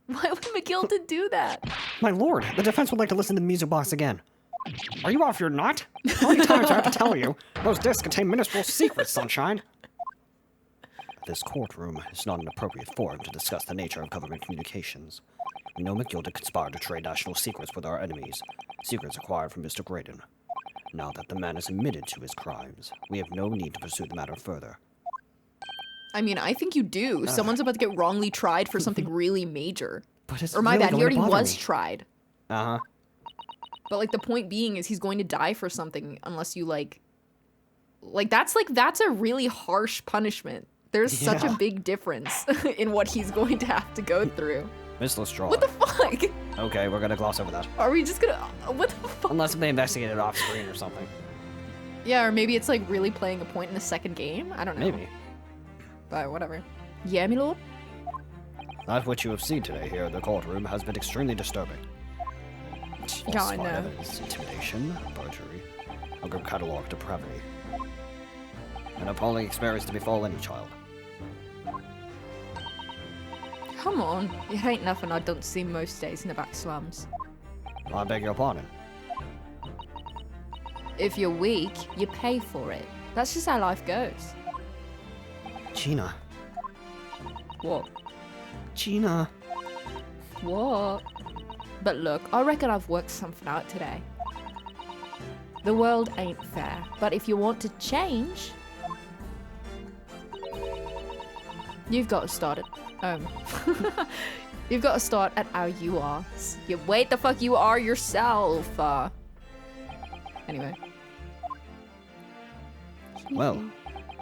Why would McGilda do that? My lord, the defense would like to listen to the music box again. Are you off your nut? How many times do I have to tell you? Those discs contain minuscule secrets, sunshine. This courtroom is not an appropriate forum to discuss the nature of government communications. We know McGilda conspired to trade national secrets with our enemies, secrets acquired from Mr. Graydon. Now that the man is admitted to his crimes, we have no need to pursue the matter further. I mean, I think you do. Someone's about to get wrongly tried for something really major. But it's Or my really bad, he going already to bother was me. tried. Uh-huh. But like the point being is he's going to die for something unless you like that's a really harsh punishment. There's such a Yeah. big difference in what he's going to have to go through. Miss Lestrade. What the fuck? Okay, we're gonna gloss over that. Are we just gonna what the fuck? Unless they investigate it off screen or something. Yeah, or maybe it's like really playing a point in the second game. I don't know. Maybe. But whatever. Yeah, my lord. That which you have seen today here in the courtroom has been extremely disturbing. Yeah, I Falsified know. evidence, intimidation, perjury, a group catalog depravity. An appalling experience to befall any child. Come on. It ain't nothing I don't see most days in the back slums. I beg your pardon. If you're weak, you pay for it. That's just how life goes. Gina. What? Gina. What? But look, I reckon I've worked something out today. The world ain't fair, but if you want to change, you've got to start at you've got to start at how you are. You wait the fuck you are yourself. Anyway. Well,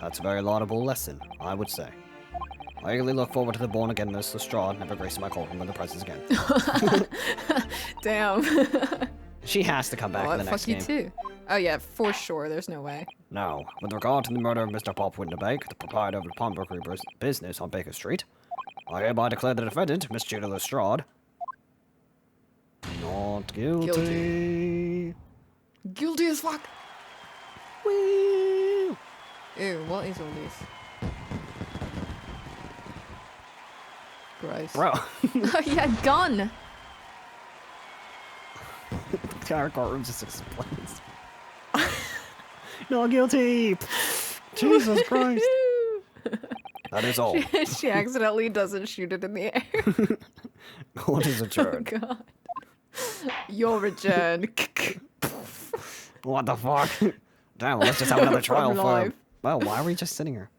that's a very laudable lesson, I would say. I eagerly look forward to the born-again Miss Lestrade never gracing my courtroom with the presence again. Damn. She has to come back in the next fuck you game. too. Oh yeah, for sure. There's no way. Now, with regard to the murder of Mr. Pop Winterbank, the proprietor of the pawnbrokery business on Baker Street, I hereby declare the defendant, Miss Gina Lestrade, not guilty. Guilty as fuck. Woo! Ew, what is all this? Gross. Bro, Oh yeah, gun. the entire courtroom just explodes. Not guilty! Jesus Christ! That is all. She accidentally doesn't shoot it in the air. Court is Oh adjourned. god. Your adjourn. What the fuck? Damn, let's just have another trial From for... life. Well, why are we just sitting here?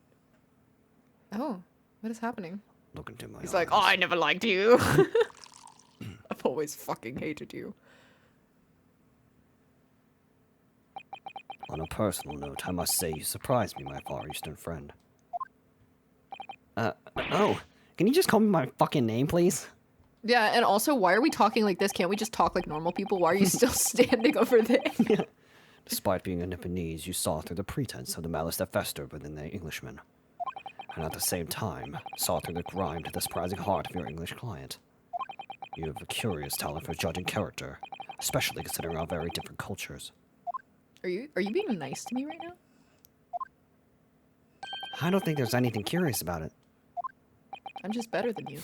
Oh, what is happening? Look into my He's eyes. like, oh, I never liked you. I've always fucking hated you. On a personal note, I must say you surprised me, my Far Eastern friend. Oh, can you just call me my fucking name, please? Yeah, and also, why are we talking like this? Can't we just talk like normal people? Why are you still standing over there? Despite being a Nipponese, you saw through the pretense of the malice that festered within the Englishman. And at the same time, saw through the grime to the surprising heart of your English client. You have a curious talent for judging character, especially considering our very different cultures. Are you being nice to me right now? I don't think there's anything curious about it. I'm just better than you.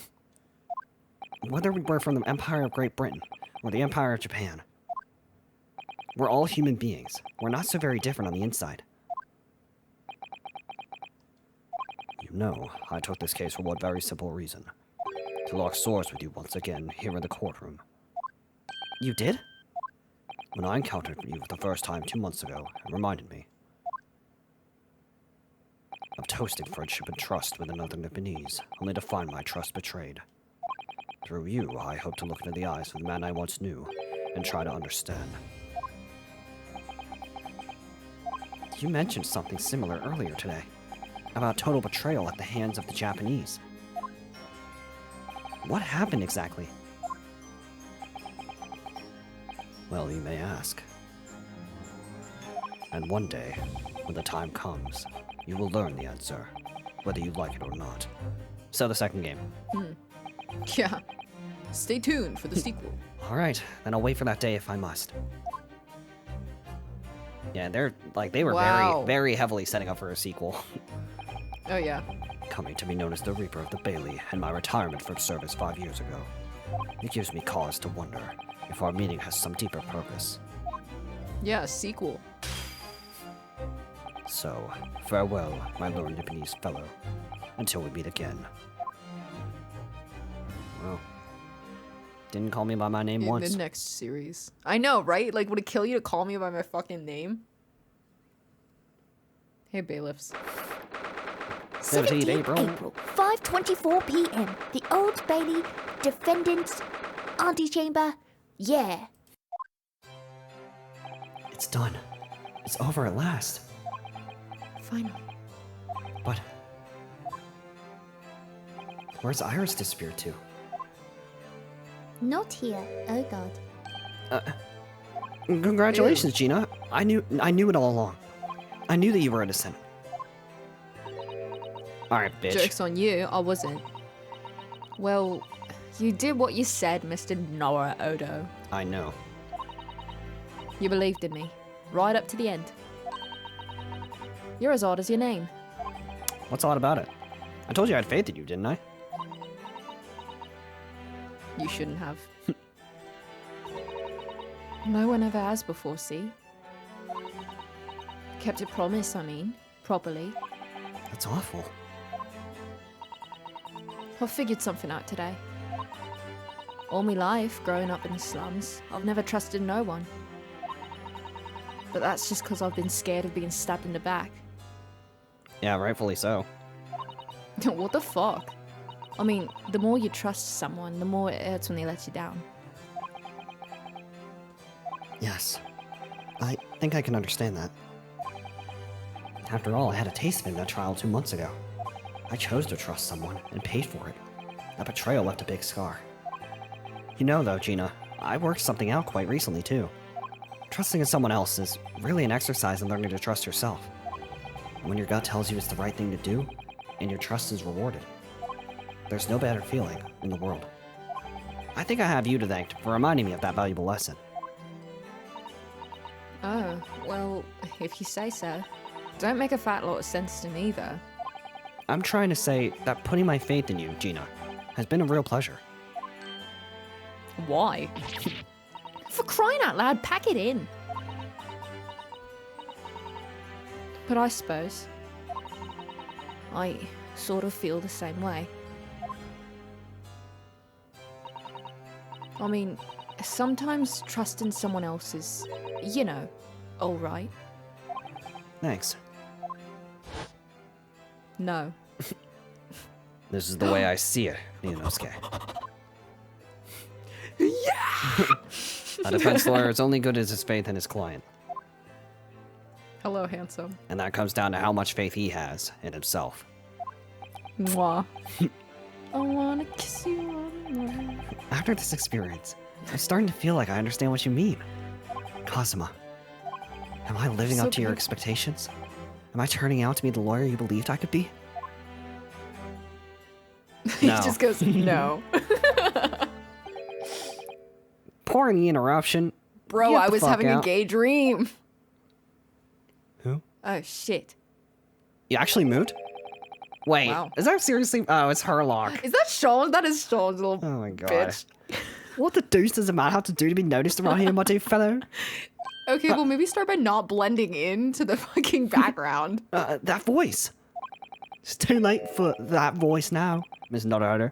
Whether we were from the Empire of Great Britain or the Empire of Japan, we're all human beings. We're not so very different on the inside. You know, I took this case for one very simple reason. To lock swords with you once again here in the courtroom. You did? When I encountered you for the first time 2 months ago, it reminded me of toasting friendship and trust with another Nipponese, only to find my trust betrayed. Through you, I hope to look into the eyes of the man I once knew and try to understand. You mentioned something similar earlier today, about total betrayal at the hands of the Japanese. What happened exactly? Well, you may ask. And one day, when the time comes, you will learn the answer, whether you like it or not. So the second game. Yeah. Stay tuned for the sequel. Alright, then I'll wait for that day if I must. Yeah, they were Wow. very, very heavily setting up for a sequel. Oh, yeah. Coming to be known as the Reaper of the Bailey and my retirement from service 5 years ago. It gives me cause to wonder if our meeting has some deeper purpose. Yeah, sequel. So, farewell, my Lord Nipponese fellow, until we meet again. Well, didn't call me by my name In once. the next series. I know, right? Like, would it kill you to call me by my fucking name? Hey, bailiffs. 17th 17th April. April, 5:24 p.m. The Old Bailey, defendants, antechamber. Yeah. It's done. It's over at last. Finally. But where's Iris disappeared to? Not here. Oh God. Congratulations, Gina. I knew it all along. I knew that you were innocent. Alright, bitch. Joke's on you, I wasn't. Well, you did what you said, Mr. Naruhodo. I know. You believed in me, right up to the end. You're as odd as your name. What's odd about it? I told you I had faith in you, didn't I? You shouldn't have. No one ever has before, see? Kept a promise, I mean, properly. That's awful. I figured something out today. All my life, growing up in the slums, I've never trusted no one. But that's just because I've been scared of being stabbed in the back. Yeah, rightfully so. What the fuck? I mean, the more you trust someone, the more it hurts when they let you down. Yes. I think I can understand that. After all, I had a taste of it in that trial 2 months ago. I chose to trust someone and paid for it. That betrayal left a big scar. You know though, Gina, I worked something out quite recently too. Trusting in someone else is really an exercise in learning to trust yourself. When your gut tells you it's the right thing to do, and your trust is rewarded, there's no better feeling in the world. I think I have you to thank for reminding me of that valuable lesson. Oh, well, if you say so. Don't make a fat lot of sense to me, though. I'm trying to say that putting my faith in you, Gina, has been a real pleasure. Why? For crying out loud, pack it in. But I suppose I sort of feel the same way. I mean, sometimes trusting someone else is, you know, alright. Thanks. No. This is the way I see it, Ryunosuke. A defense lawyer is only good as his faith in his client. Hello, handsome. And that comes down to how much faith he has in himself. Mwah. I wanna kiss you on the mouth. After this experience, I'm starting to feel like I understand what you mean. Kazuma, am I living So up to your beautiful. expectations? Am I turning out to be the lawyer you believed I could be? He No. just goes, no. Pouring the interruption. Bro, Get I the was fuck having a out. gay dream. Who? Oh, shit. You actually moved? Wait, Wow. is that seriously? Oh, it's Herlock. Is that Sean? That is Sean's little Oh my god. bitch. What the deuce does a man have to do to be noticed around here, my dear fellow? Okay, well, maybe start by not blending into the fucking background. That voice. It's too late for that voice now, Miss Naruhodo.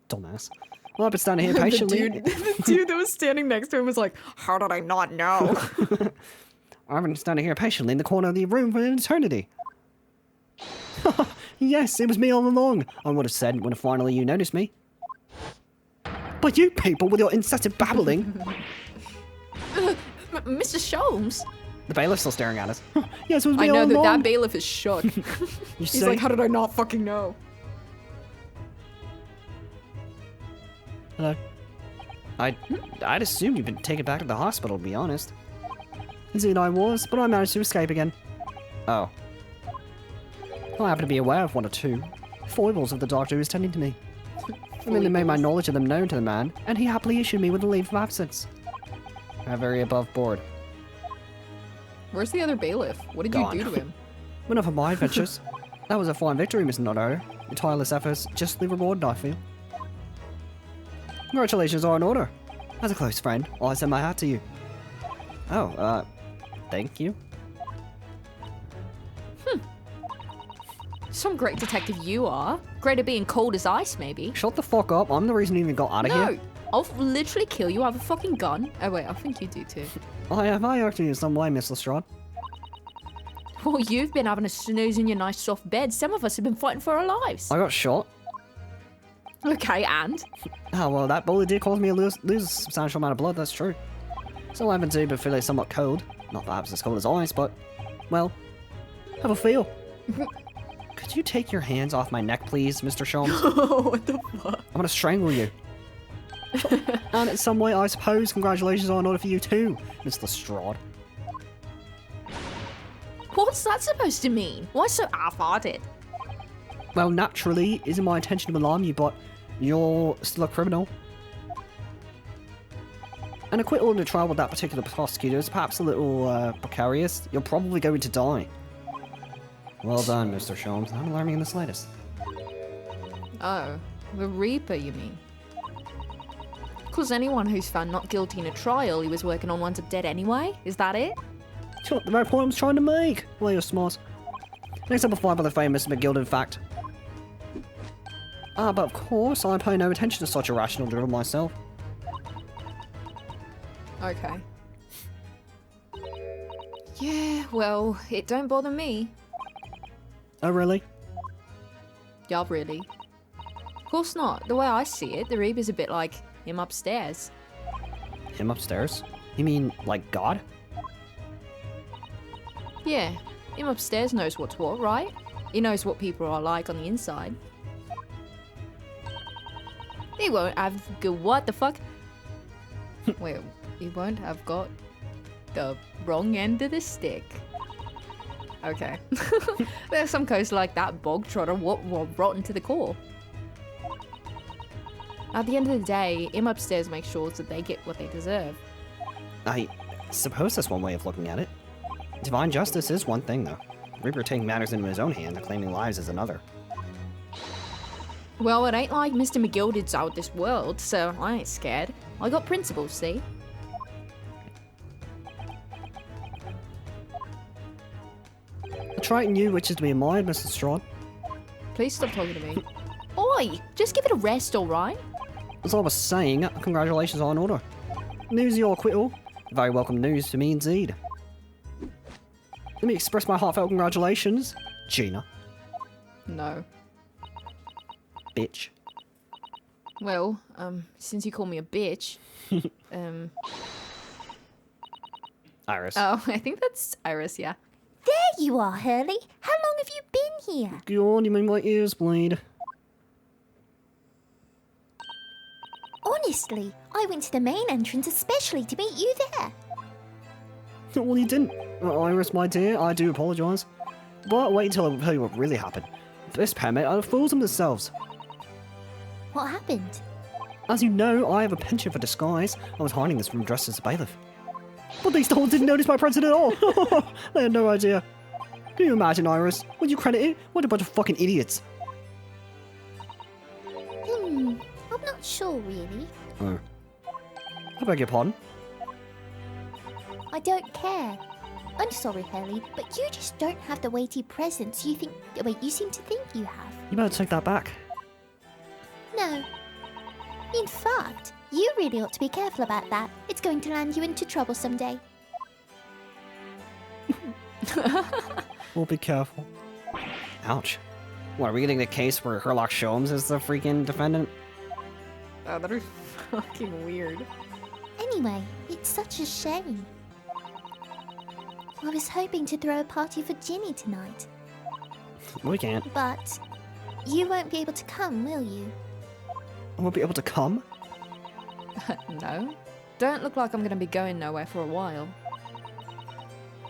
Dumbass. Well, I've been standing here patiently. the dude that was standing next to him was like, how did I not know? I've been standing here patiently in the corner of the room for an eternity. Yes, it was me all along, I would have said when finally you noticed me. But you people with your incessant babbling. Mr. Sholmes? The bailiff's still staring at us. Yes, it was me I all know along. that bailiff is shook. He's say? like, how did I not fucking know? Hello. I'd assumed you'd been taken back to the hospital, to be honest. Indeed I was, but I managed to escape again. Oh. I happen to be aware of one or two foibles of the doctor who was tending to me. I merely made my knowledge of them known to the man, and he happily issued me with a leave of absence. Very above board. Where's the other bailiff? What did Gone. you do to him? Enough of my adventures. That was a fine victory, Mr. Naruhodo. Your tireless efforts justly rewarded, I feel. Congratulations are in order. As a close friend, I send my hat to you. Oh, thank you. Some great detective you are. Great at being cold as ice, maybe. Shut the fuck up, I'm the reason you even got out of No, here. I'll literally kill you. I have a fucking gun. Oh wait, I think you do too. Have I hurt you in some way, Miss Lestrade? Well, you've been having a snooze in your nice soft bed. Some of us have been fighting for our lives. I got shot. Okay, and? Oh, well, that bullet did cause me to lose a substantial amount of blood, that's true. So I've been to but feeling somewhat cold. Not perhaps as cold as ice, but, well, have a feel. Could you take your hands off my neck, please, Mr. Sholmes? What the fuck? I'm gonna strangle you. And in some way, I suppose, congratulations are in order for you too, Miss Lestrade. What's that supposed to mean? Why so half-hearted? Well, naturally, it isn't my intention to alarm you, but you're still a criminal. An acquittal in a trial with that particular prosecutor is perhaps a little precarious. You're probably going to die. Well done, Mr. Sholmes. Not alarming in the slightest. Oh, the Reaper, you mean? Because anyone who's found not guilty in a trial he was working on winds up dead anyway? Is that it? Sure, the very point I was trying to make. Well, you're smart. Exemplified by the famous McGilded fact. But of course, I pay no attention to such irrational drivel myself. Okay. Yeah, well, it don't bother me. Oh, really? Yeah, really. Of course not. The way I see it, the Reaper's a bit like him upstairs. Him upstairs? You mean, like God? Yeah, him upstairs knows what's what, right? He knows what people are like on the inside. He won't have what the fuck? Wait, he won't have got the wrong end of the stick. Okay. There's some coast like that bog trotter what rotten to the core. At the end of the day, him upstairs makes sure that they get what they deserve. I suppose that's one way of looking at it. Divine justice is one thing, though. Reaper taking matters into his own hand and claiming lives is another. Well, it ain't like Mr. McGilded's out this world, so I ain't scared. I got principles, see? A trait in you which is to be admired, Mr. Strahd. Please stop talking to me. Oi, just give it a rest, alright? As I was saying, congratulations are in order. News of your acquittal. Very welcome news to me indeed. Let me express my heartfelt congratulations, Gina. No. Bitch. Well, since you call me a bitch, Iris. Oh, I think that's Iris, yeah. There you are, Hurley. How long have you been here? Go on, you made my ears bleed. Honestly, I went to the main entrance especially to meet you there. Well, you didn't. Iris, my dear, I do apologise. But wait until I tell you what really happened. This permit are fools themselves. What happened? As you know, I have a penchant for disguise. I was hiding this from dressed as a bailiff. But these dolls didn't notice my presence at all. They had no idea. Can you imagine, Iris? Would you credit it? What a bunch of fucking idiots. I'm not sure really. Oh. I beg your pardon? I don't care. I'm sorry, Hurley, but you just don't have the weighty presence you seem to think you have. You better take that back. No. In fact, you really ought to be careful about that. It's going to land you into trouble someday. We'll be careful. Ouch. What, are we getting the case where Herlock Sholmes is the freaking defendant? Oh, that is fucking weird. Anyway, it's such a shame. I was hoping to throw a party for Ginny tonight, We can't. but you won't be able to come, will you? I won't be able to come? No. Don't look like I'm gonna be going nowhere for a while.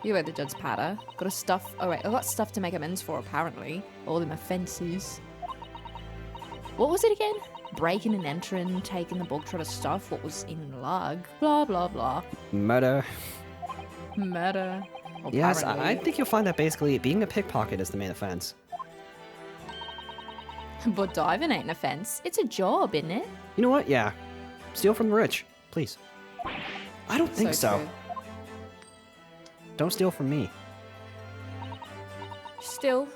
You heard the judge's patter. Got a stuff. Oh wait, I got stuff to make amends for apparently. All them offences. What was it again? Breaking and entering, taking the bog trotter stuff. What was in lug? Blah blah blah. Murder. Murder. Yes, I Apparently. think you'll find that basically being a pickpocket is the main offense. But diving ain't an offence. It's a job, isn't it? You know what? Yeah. Steal from the rich, please. I don't think so. true. Don't steal from me. Still,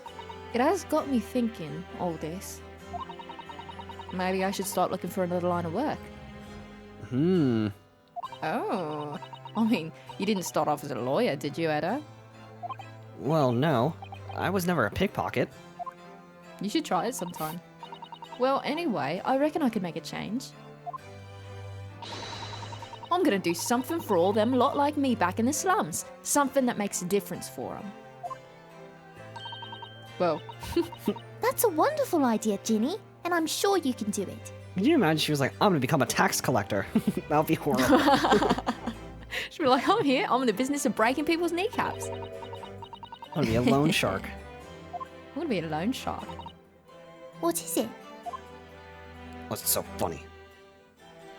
it has got me thinking, all this. Maybe I should start looking for another line of work. Oh. I mean, you didn't start off as a lawyer, did you, Edda? Well, no. I was never a pickpocket. You should try it sometime. Well, anyway, I reckon I could make a change. I'm gonna do something for all them lot like me back in the slums. Something that makes a difference for them. Well, That's a wonderful idea, Ginny, and I'm sure you can do it. Could you imagine she was like, I'm gonna become a tax collector? That would be horrible. she'd be like, I'm here, I'm in the business of breaking people's kneecaps. I'm gonna be a loan shark. I'm gonna be a loan shark. What is it? What's so funny?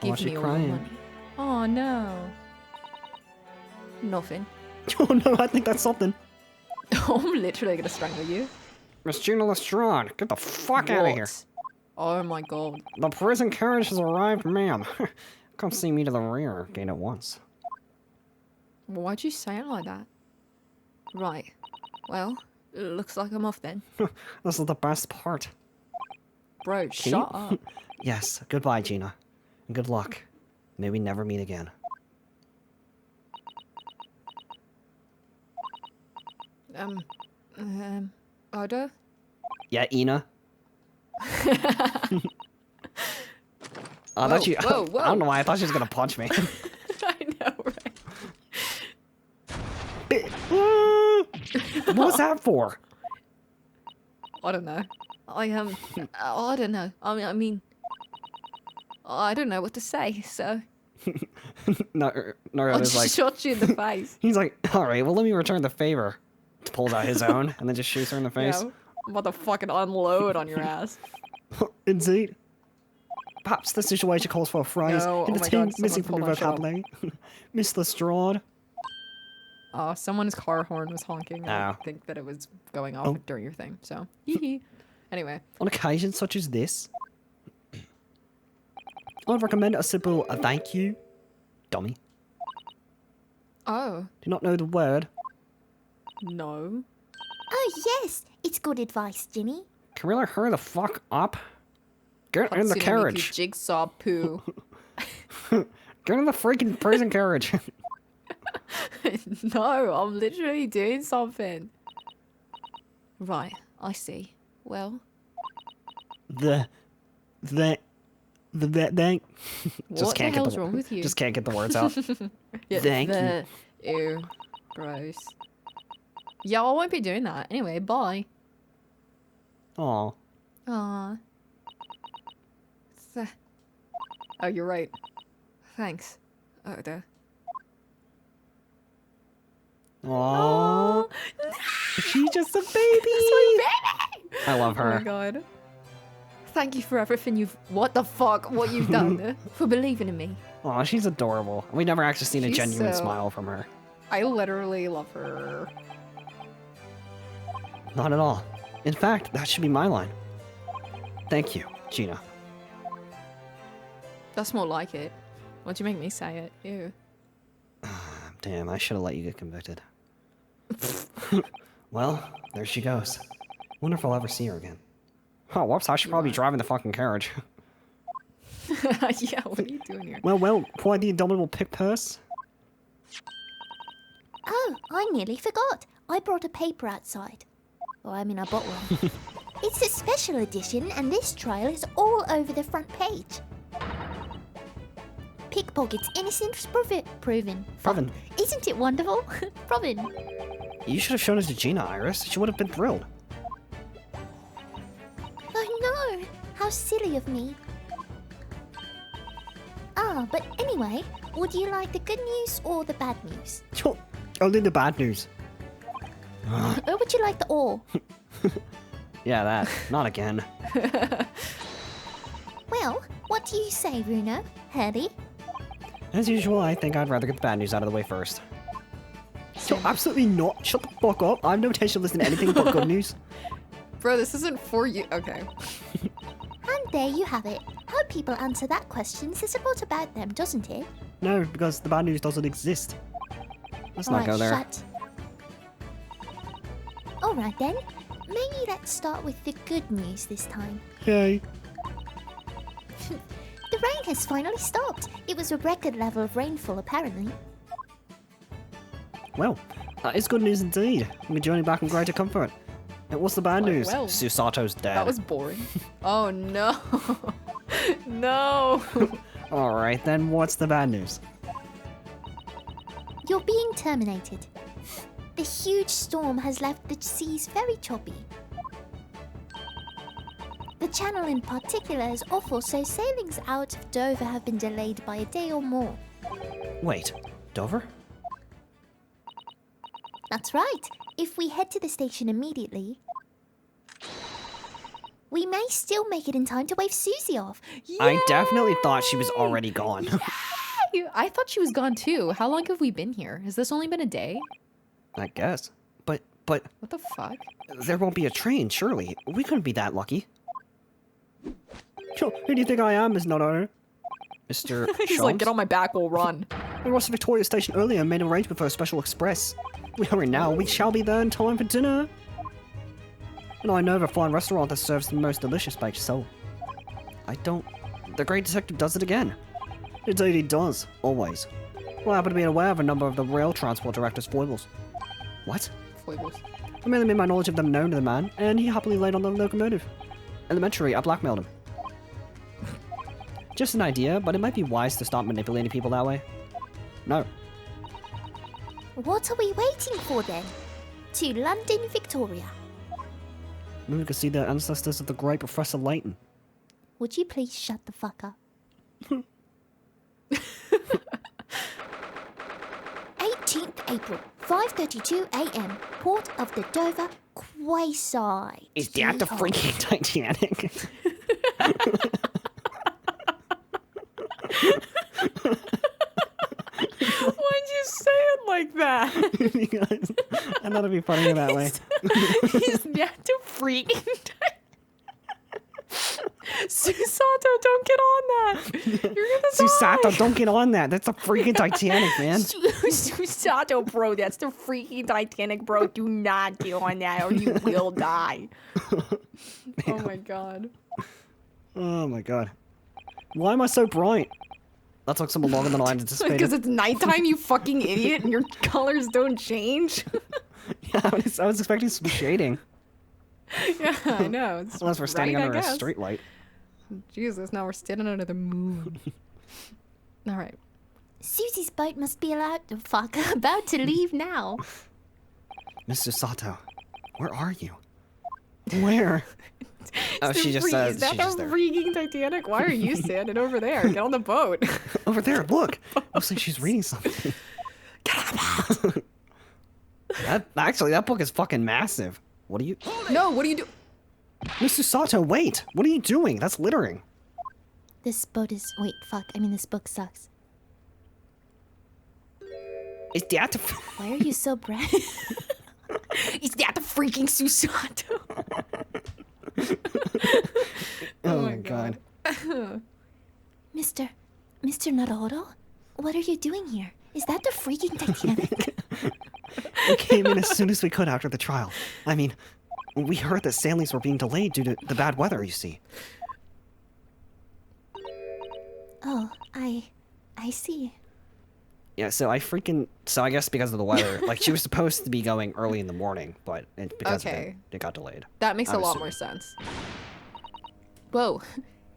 Why Give aren't me you all the crying? money. Oh no. Nothing. Oh no, I think that's something. I'm literally gonna strangle you. Miss Gina Lestrade, get the fuck out of here. What? Oh my god. The prison carriage has arrived, ma'am. Come see me to the rear gate at once. Why'd you say it like that? Right. Well, it looks like I'm off then. This is the best part. Bro, Can shut you- up. Yes, goodbye, Gina. And good luck. May we never meet again. Oda? Yeah, Ina. I Whoa, thought you. whoa, I don't know whoa. why I thought she was gonna punch me. I know, right? What was that for? I don't know. I don't know. I mean, I don't know what to say, so. No, I'll Naruto's just like, shot you in the face. he's like, all right, well, let me return the favor. Pulls out his own and then just shoots her in the face. Yeah, I'm about to fucking unload on your ass. Indeed. Perhaps the situation calls for a phrase No, oh in my the team God, missing someone from the pull that shit up. vocabulary. Miss Lestrade. Someone's car horn was honking. I Oh. think that it was going off Oh. during your thing, so. Anyway. On occasions such as this, I would recommend a simple thank you. Dummy. Oh, Do not know the word. no. Oh, yes, it's good advice, Ginny. Can we let her the fuck up? Get in the Hatsune Miku carriage. Jigsaw poo. Get in the freaking prison carriage. No, I'm literally doing something. Right, I see. Well, the thank. what the hell's wrong with you? Just can't get the words out. Yeah, thank you. the- Ew, gross. Yeah, I won't be doing that. Anyway, bye. Aw. Aw. Oh, you're right. Thanks, Oda. Aw. She's just a baby. I love Oh my her. god. Thank you for everything you've. What the fuck? What you've done for believing in me. Aw, she's adorable. We never actually seen a She's genuine so- smile from her. I literally love her. Not at all. In fact, that should be my line. Thank you, Gina. That's more like it. Why'd you make me say it? Ew. Damn, I should have let you get convicted. Well, there she goes. Wonder if I'll ever see her again. Oh, whoops, I should probably be driving the fucking carriage. Yeah, what are you doing here? Well, quite the indomitable pick purse. Oh, I nearly forgot. I brought a paper outside. Well, I mean, I bought one. It's a special edition, and this trial is all over the front page. Pickpockets innocence proven. Proven. Isn't it wonderful? Proven. You should have shown it to Gina, Iris. She would have been thrilled. Oh no! How silly of me. Ah, but anyway, would you like the good news or the bad news? Sure. Only the bad news. Or would you like the all? Yeah, that. Not again. Well, what do you say, Runo? Hurley? As usual, I think I'd rather get the bad news out of the way first. So absolutely not. Shut the fuck up. I have no intention of listening to anything but good news. Bro, this isn't for you. Okay. And there you have it. How people answer that question says a lot about them, doesn't it? No, because the bad news doesn't exist. Let's not go there. Shut. Alright then. Maybe let's start with the good news this time. Yay. The rain has finally stopped. It was a record level of rainfall, apparently. Well, that is good news indeed. We can journey back in greater comfort. And what's the bad news? well. Susato's dead. That was boring. Oh no. No. Alright then, what's the bad news? You're being terminated. The huge storm has left the seas very choppy. The channel in particular is awful, so sailings out of Dover have been delayed by a day or more. Wait, Dover? That's right. If we head to the station immediately, we may still make it in time to wave Susie off. I definitely thought she was already gone. I thought she was gone too. How long have we been here? Has this only been a day? I guess. But What the fuck? there won't be a train, surely. We couldn't be that lucky. Sure, who do you think I am, Miss Noto? Mr. He's like, get on my back, we'll run. We was at Victoria Station earlier and made arrangements for a special express. We hurry now, we shall be there in time for dinner. And I know of a fine restaurant that serves the most delicious baked sole. The great detective does it again. Indeed he does, always. Well, I happen to be aware of a number of the rail transport director's foibles. What? Foibles. I merely made my knowledge of them known to the man, and he happily laid on the locomotive. Elementary, I blackmailed him. Just an idea, but it might be wise to stop manipulating people that way. No. What are we waiting for then? To London, Victoria. Maybe we could see the ancestors of the great Professor Layton. Would you please shut the fuck up? 18th April, 5:32 a.m. Port of the Dover Quayside. Is that the freaking Titanic? Why'd you say it like that? Because I thought it'd be funnier that way. Is that the freaking Susato, don't get on that. You're gonna die. Susato, don't get on that. That's a freaking Titanic, man. Susato, bro, that's the freaking Titanic, bro. Do not get on that or you will die. Oh my god. Oh my god. Why am I so bright? That took someone longer than I anticipated. Because it's nighttime, you fucking idiot, and your colors don't change. Yeah, I was expecting some shading. Yeah, I know. It's Unless we're standing right, I under a guess. street light. Jesus, now we're standing under the moon. All right. Susie's boat must be about to leave now. Mr. Sato, where are you? Where? Oh, she just says Is that she's the just there. freaking Titanic? Why are you standing over there? Get on the boat. Over there, look! Looks like she's reading something. Actually, that book is fucking massive. What are you... No, what do you do? Mr. Sato, wait! What are you doing? That's littering. This boat is... Wait, fuck. I mean, this book sucks. Is that the... Why are you so bright? Is that the freaking Susato? Oh my god. Mr. Naruhodo? What are you doing here? Is that the freaking Titanic? We came in as soon as we could after the trial. I mean, we heard that sailings were being delayed due to the bad weather, you see. Oh, I see. Yeah, so I guess because of the weather, like she was supposed to be going early in the morning, but because of it got delayed. That makes a I'm lot assuming. more sense. Whoa.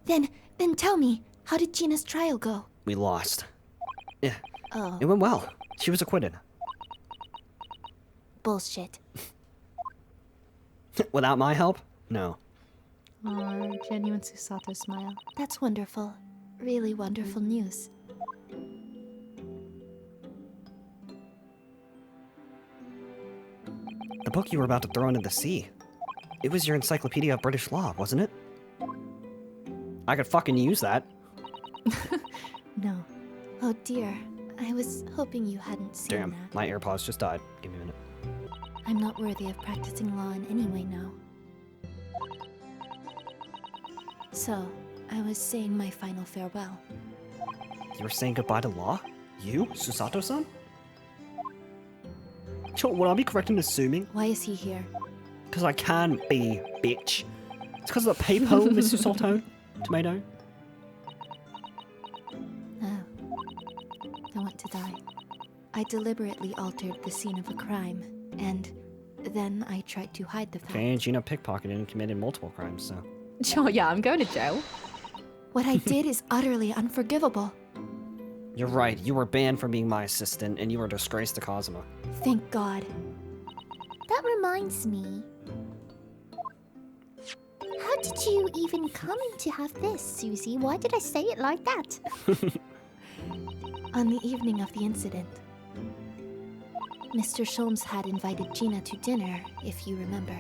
Then tell me, how did Gina's trial go? We lost. Yeah, Oh, it went well. She was acquitted. bullshit. Without my help? No. Our genuine Susato smile. That's wonderful. Really wonderful news. The book you were about to throw into the sea. It was your Encyclopedia of British Law, wasn't it? I could fucking use that. No. Oh dear, I was hoping you hadn't seen Damn, that. my AirPods just died. Give me a minute. I'm not worthy of practicing law in any way now. So, I was saying my final farewell. You were saying goodbye to law? You? Susato-san? Would I be correct in assuming? Why is he here? Because I can be, bitch. It's because of the peephole, Miss Susato. Tomato. Oh. I want to die. I deliberately altered the scene of a crime, and then I tried to hide the fact. Okay, Gina pickpocketed and committed multiple crimes, so... Oh yeah, I'm going to jail. What I did is utterly unforgivable. You're right, you were banned from being my assistant, and you were a disgrace to Cosmo. Thank God. That reminds me. How did you even come to have this, Susie? Why did I say it like that? On the evening of the incident, Mr. Sholmes had invited Gina to dinner, if you remember.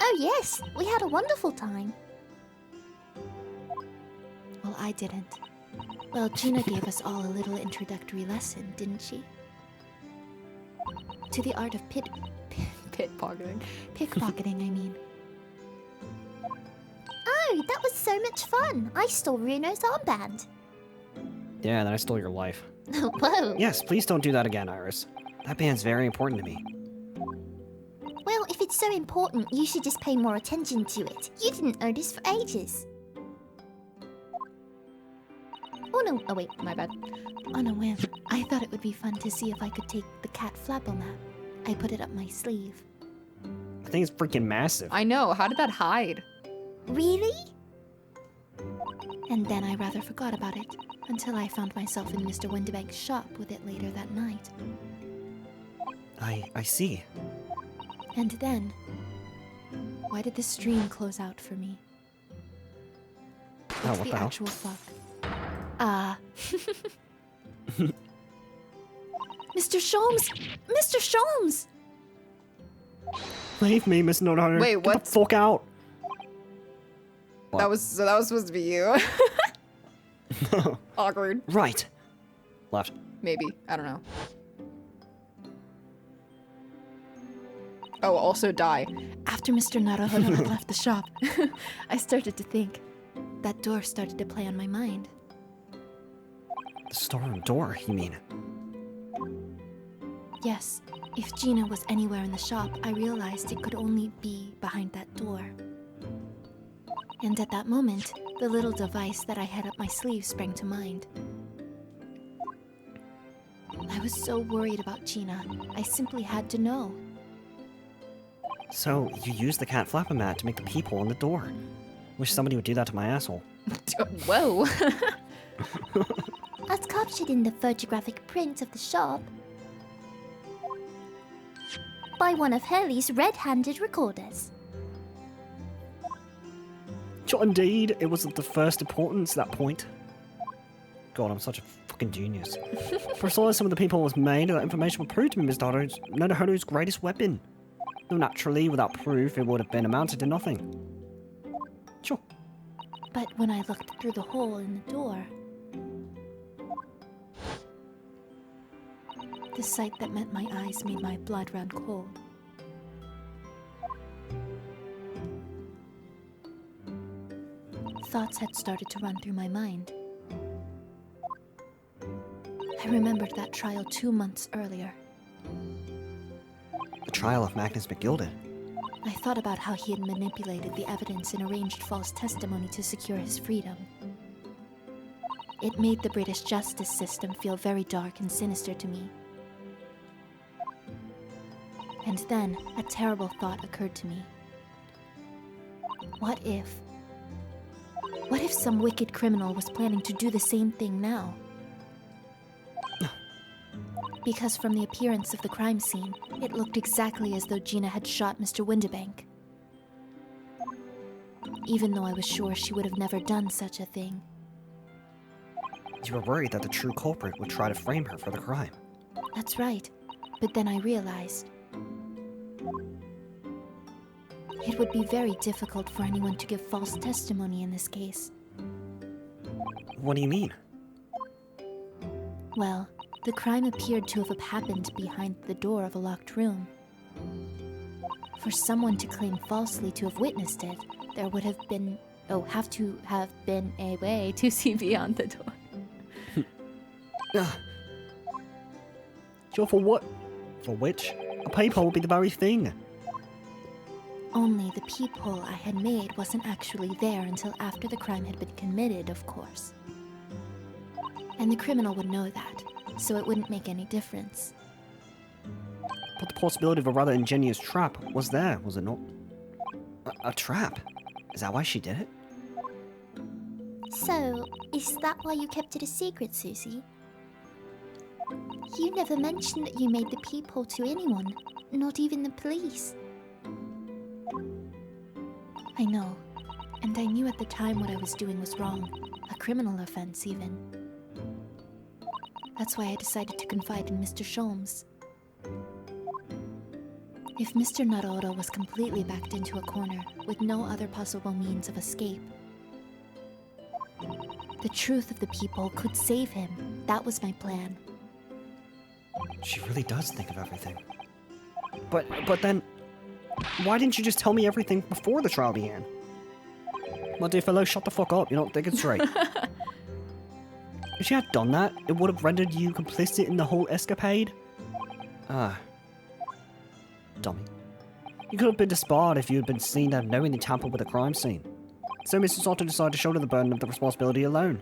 Oh yes, we had a wonderful time. Well, I didn't. Well, Gina gave us all a little introductory lesson, didn't she? To the art of Pickpocketing. pickpocketing, I mean. Oh, that was so much fun. I stole Ryuno's armband. Yeah, and then I stole your life. Whoa. Yes, please don't do that again, Iris. That band's very important to me. Well, if it's so important, you should just pay more attention to it. You didn't notice for ages. Oh no, oh wait, my bad. On a whim, I thought it would be fun to see if I could take the cat flapple-map. I put it up my sleeve. I think it's freaking massive. I know, how did that hide? Really? And then I rather forgot about it, until I found myself in Mr. Windibank's shop with it later that night. I see. And then... why did the stream close out for me? Oh, What's what the the hell? actual fuck? Mr. Sholmes! Mr. Sholmes! Leave me, Miss Naruhodo. Wait, Get what? the fuck out. That was supposed to be you. Awkward. Right. Left. Maybe. I don't know. Oh, also die. After Mr. Naruhodo had left the shop, I started to think. That door started to play on my mind. The storeroom door, you mean? Yes, if Gina was anywhere in the shop, I realized it could only be behind that door. And at that moment, the little device that I had up my sleeve sprang to mind. I was so worried about Gina, I simply had to know. So, you used the cat flapping mat to make the peephole on the door. Wish somebody would do that to my asshole. Whoa. As captured in the photographic print of the shop by one of Hurley's red-handed recorders. Indeed, it was of the first importance at that point. God, I'm such a fucking genius. For as long as some of the people was made, that information would prove to be Miss Naruhodo's greatest weapon. Though naturally, without proof, it would have been amounted to nothing. Sure. But when I looked through the hole in the door, the sight that met my eyes made my blood run cold. Thoughts had started to run through my mind. I remembered that trial 2 months earlier. The trial of Magnus McGilded. I thought about how he had manipulated the evidence and arranged false testimony to secure his freedom. It made the British justice system feel very dark and sinister to me. And then, a terrible thought occurred to me. What if some wicked criminal was planning to do the same thing now? Because from the appearance of the crime scene, it looked exactly as though Gina had shot Mr. Windibank. Even though I was sure she would have never done such a thing. You were worried that the true culprit would try to frame her for the crime. That's right. But then I realized it would be very difficult for anyone to give false testimony in this case. What do you mean? Well, the crime appeared to have happened behind the door of a locked room. For someone to claim falsely to have witnessed it, there would have been, have been a way to see beyond the door. Sure, for what? For which? A peephole would be the very thing. Only the peephole I had made wasn't actually there until after the crime had been committed, of course. And the criminal would know that, so it wouldn't make any difference. But the possibility of a rather ingenious trap was there, was it not? A trap? Is that why she did it? So, is that why you kept it a secret, Susie? You never mentioned that you made the peephole to anyone, not even the police. I know, and I knew at the time what I was doing was wrong, a criminal offense even. That's why I decided to confide in Mr. Sholmes. If Mr. Naruhodo was completely backed into a corner with no other possible means of escape, the truth of the peephole could save him. That was my plan. She really does think of everything. But then, why didn't you just tell me everything before the trial began? My dear fellow, shut the fuck up. You're not thinking straight. If she had done that, it would have rendered you complicit in the whole escapade. Dummy. You could have been disbarred if you had been seen to have knowingly tampered with a crime scene. So Mr. Sato decided to shoulder the burden of the responsibility alone.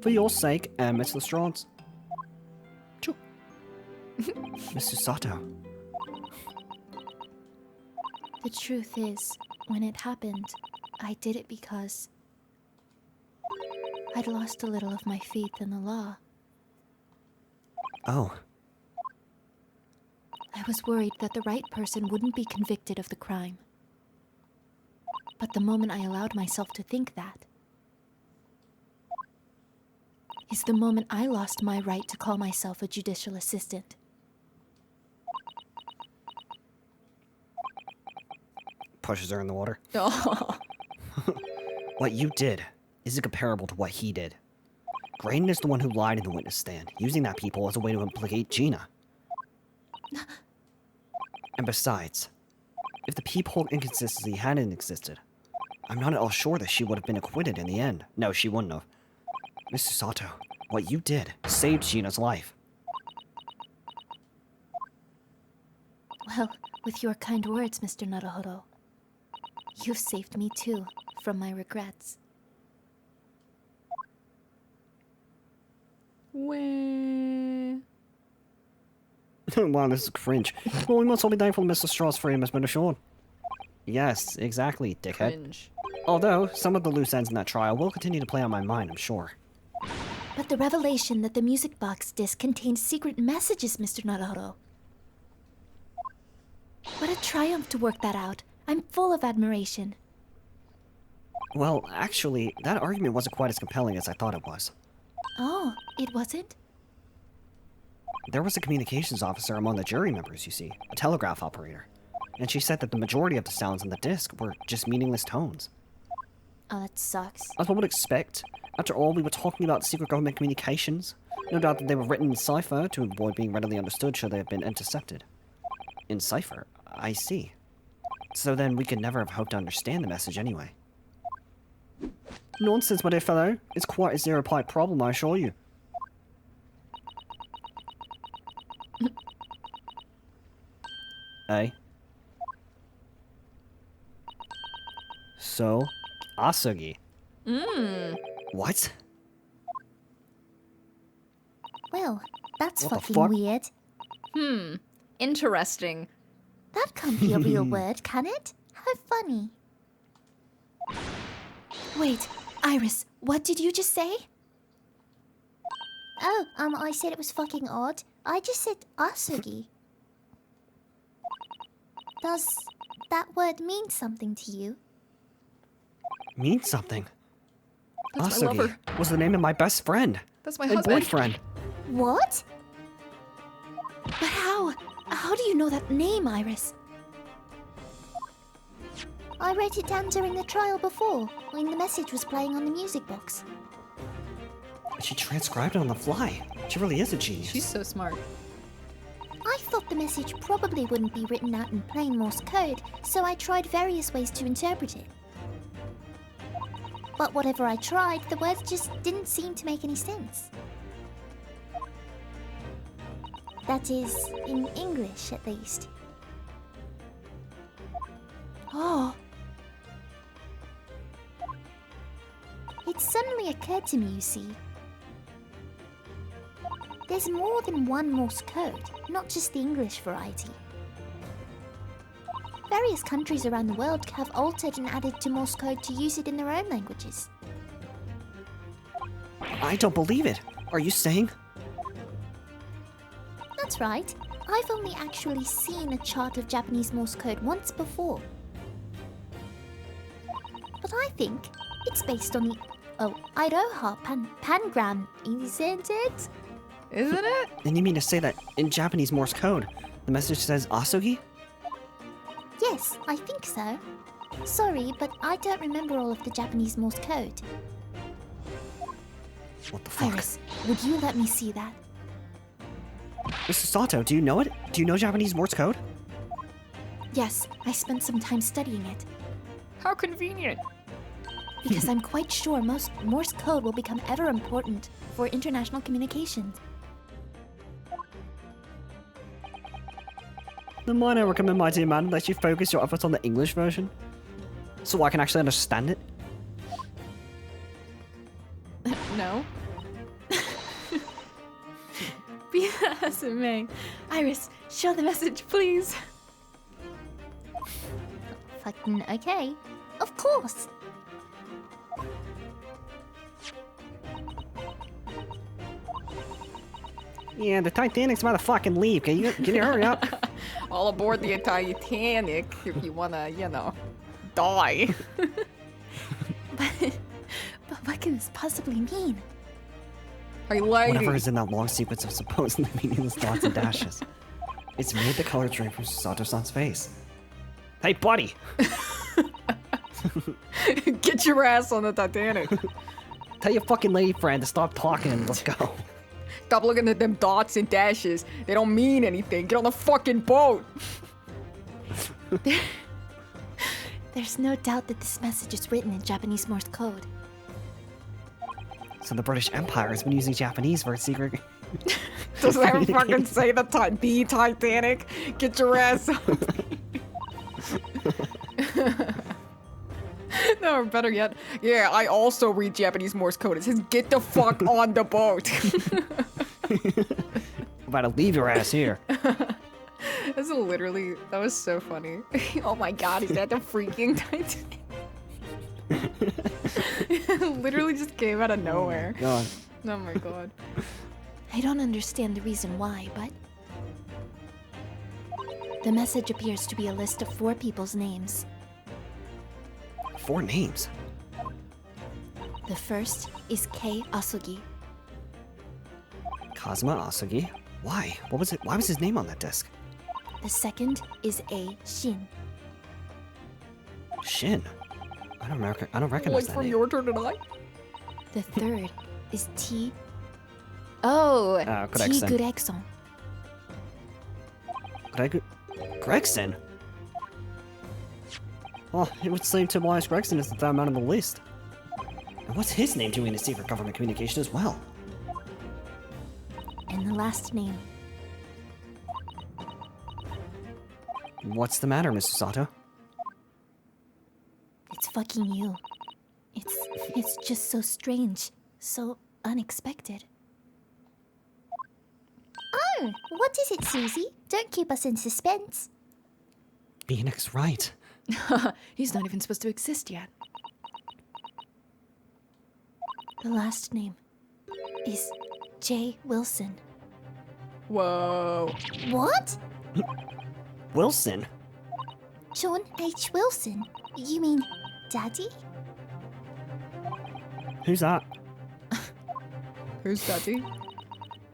For your sake and Mr. Lestrades. Sure. Mr. Sato. The truth is, when it happened, I did it because I'd lost a little of my faith in the law. Oh. I was worried that the right person wouldn't be convicted of the crime. But the moment I allowed myself to think that is the moment I lost my right to call myself a judicial assistant. Pushes her in the water. Oh. What you did isn't comparable to what he did. Graydon is the one who lied in the witness stand, using that people as a way to implicate Gina. And besides, if the peephole inconsistency hadn't existed, I'm not at all sure that she would have been acquitted in the end. No, she wouldn't have. Mr. Sato, what you did saved Gina's life. Well, with your kind words, Mr. Naruhodo, you've saved me too, from my regrets. Wah. Wow, this is cringe. Well, we must all be thankful Mr. Straw's freedom has been assured. Yes, exactly, dickhead. Cringe. Although, some of the loose ends in that trial will continue to play on my mind, I'm sure. But the revelation that the music box disc contained secret messages, Mr. Naruhodo. What a triumph to work that out. I'm full of admiration. Well, actually, that argument wasn't quite as compelling as I thought it was. Oh, it wasn't? There was a communications officer among the jury members, you see, a telegraph operator. And she said that the majority of the sounds on the disc were just meaningless tones. Oh, that sucks. As one would expect. After all, we were talking about secret government communications. No doubt that they were written in cipher to avoid being readily understood should they have been intercepted. In cipher? I see. So then we could never have hoped to understand the message anyway. Nonsense, my dear fellow. It's quite a zero-pi problem, I assure you. Eh? So, Asugi. Mmm. What? Well, that's What the fucking fuck? weird. Interesting. That can't be a real word, can it? How funny. Wait, Iris, what did you just say? Oh, I said it was fucking odd. I just said asugi. Does that word mean something to you? Means something. That's my Asugi lover. was the name of my best friend. That's my and husband. boyfriend. What? But how? How do you know that name, Iris? I wrote it down during the trial before, when the message was playing on the music box. She transcribed it on the fly. She really is a genius. She's so smart. I thought the message probably wouldn't be written out in plain Morse code, so I tried various ways to interpret it. But whatever I tried, the words just didn't seem to make any sense. That is, in English at least. Oh. It suddenly occurred to me, you see. There's more than one Morse code, not just the English variety. Various countries around the world have altered and added to Morse code to use it in their own languages. I don't believe it. Are you saying? That's right. I've only actually seen a chart of Japanese Morse code once before. But I think it's based on the Iroha pangram, isn't it? Isn't it? And you mean to say that in Japanese Morse code, the message says Asugi? Yes, I think so. Sorry, but I don't remember all of the Japanese Morse code. What the fuck? Iris, would you let me see that? Mr. Sato, do you know it? Do you know Japanese Morse code? Yes, I spent some time studying it. How convenient. Because I'm quite sure most Morse code will become ever important for international communications. Then might I recommend, my dear man, that you focus your efforts on the English version? So I can actually understand it? No. Be that as it may. Iris, show the message, please. Fucking okay. Of course. Yeah, the Titanic's about to fucking leave. Can you hurry up? All aboard the Titanic if you wanna, die. But what can this possibly mean? Hey, lady. Whatever is in that long sequence of supposedly meaningless dots and dashes. It's made the color drain from Sato-san's face. Hey, buddy! Get your ass on the Titanic. Tell your fucking lady friend to stop talking and let's go. Stop looking at them dots and dashes. They don't mean anything. Get on the fucking boat. There's no doubt that this message is written in Japanese Morse code. So the British Empire has been using Japanese for its secret... Does that fucking say the Titanic? Get your ass on. No, or better yet, yeah, I also read Japanese Morse code. It says, get the fuck on the boat. I'm about to leave your ass here. That's literally, that was so funny. Oh my god, is that the freaking Titanic? It literally just came out of nowhere. God. Oh my god. I don't understand the reason why, but... The message appears to be a list of 4 people's names. 4 names? The first is Kei Asugi. Kazuma Asugi? Why? What was it? Why was his name on that disc? The second is A Shin. Shin? I don't recognize Like that from name. your turn tonight? The third is T. Oh, T Gregson. Gregson. Gregson? Oh, it would seem to wise Gregson is the third man on the list. And what's his name doing in secret government communication as well? And the last name. What's the matter, Mr. Sato? It's fucking you. It's just so strange. So unexpected. What is it, Susie? Don't keep us in suspense. Phoenix Wright. He's not even supposed to exist yet. The last name is J. Wilson. Whoa. What? Wilson? John H. Wilson? You mean Daddy? Who's that? Who's Daddy?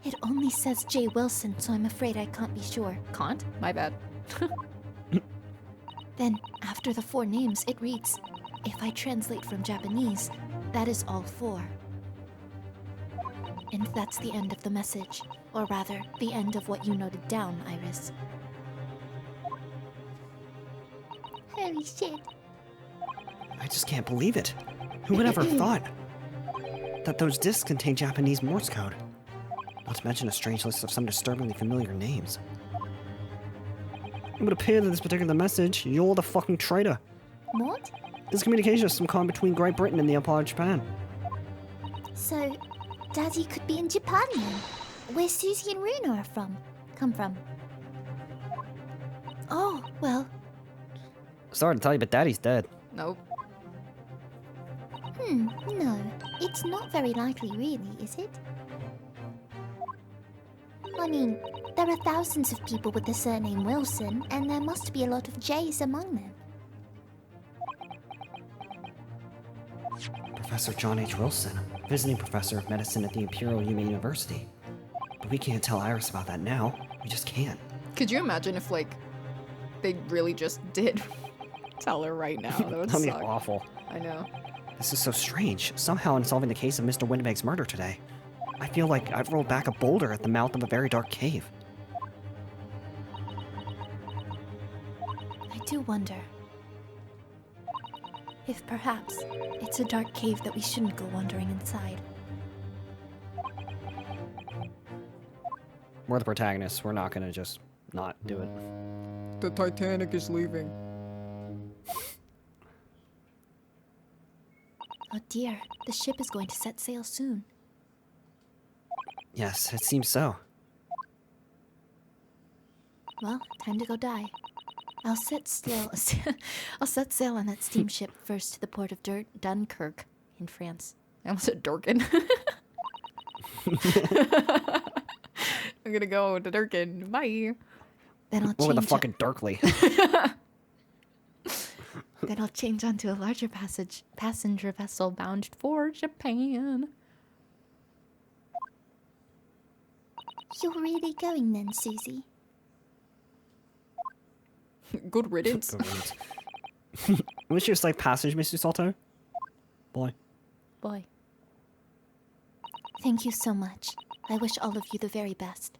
It only says J. Wilson, so I'm afraid I can't be sure. Can't? My bad. Then, after the 4 names, it reads, if I translate from Japanese, that is all 4. And that's the end of the message. Or rather, the end of what you noted down, Iris. Holy shit. I just can't believe it. Who would ever thought that those discs contain Japanese Morse code? Not to mention a strange list of some disturbingly familiar names. It would appear that this particular message, you're the fucking traitor. What? This communication is some kind between Great Britain and the Empire of Japan. So, Daddy could be in Japan then? Where Susie and Runa are come from? Oh, well, Sorry to tell you, but Daddy's dead. Nope. no. It's not very likely, really, is it? I mean, there are thousands of people with the surname Wilson, and there must be a lot of J's among them. Professor John H. Wilson, visiting professor of medicine at the Imperial Yuma University. But we can't tell Iris about that now. We just can't. Could you imagine if, like, they really just did tell her right now? That would That'd be suck. awful. I know. This is so strange. Somehow in solving the case of Mr. Windbag's murder today, I feel like I've rolled back a boulder at the mouth of a very dark cave. I do wonder if perhaps it's a dark cave that we shouldn't go wandering inside. We're the protagonists. We're not gonna just not do it. The Titanic is leaving. Oh dear, the ship is going to set sail soon. Yes, it seems so. Well, time to go die. I'll set sail. I'll set sail on that steamship first to the port of Dunkirk in France. I almost said Durkin. I'm gonna go to Durkin. Bye. Then I'll What with the change. fucking Darkly? Then I'll change onto a larger passenger vessel bound for Japan. You're really going then, Susie? Good riddance. Wish you a safe passage, Mr. Salto. Boy. Boy. Thank you so much. I wish all of you the very best.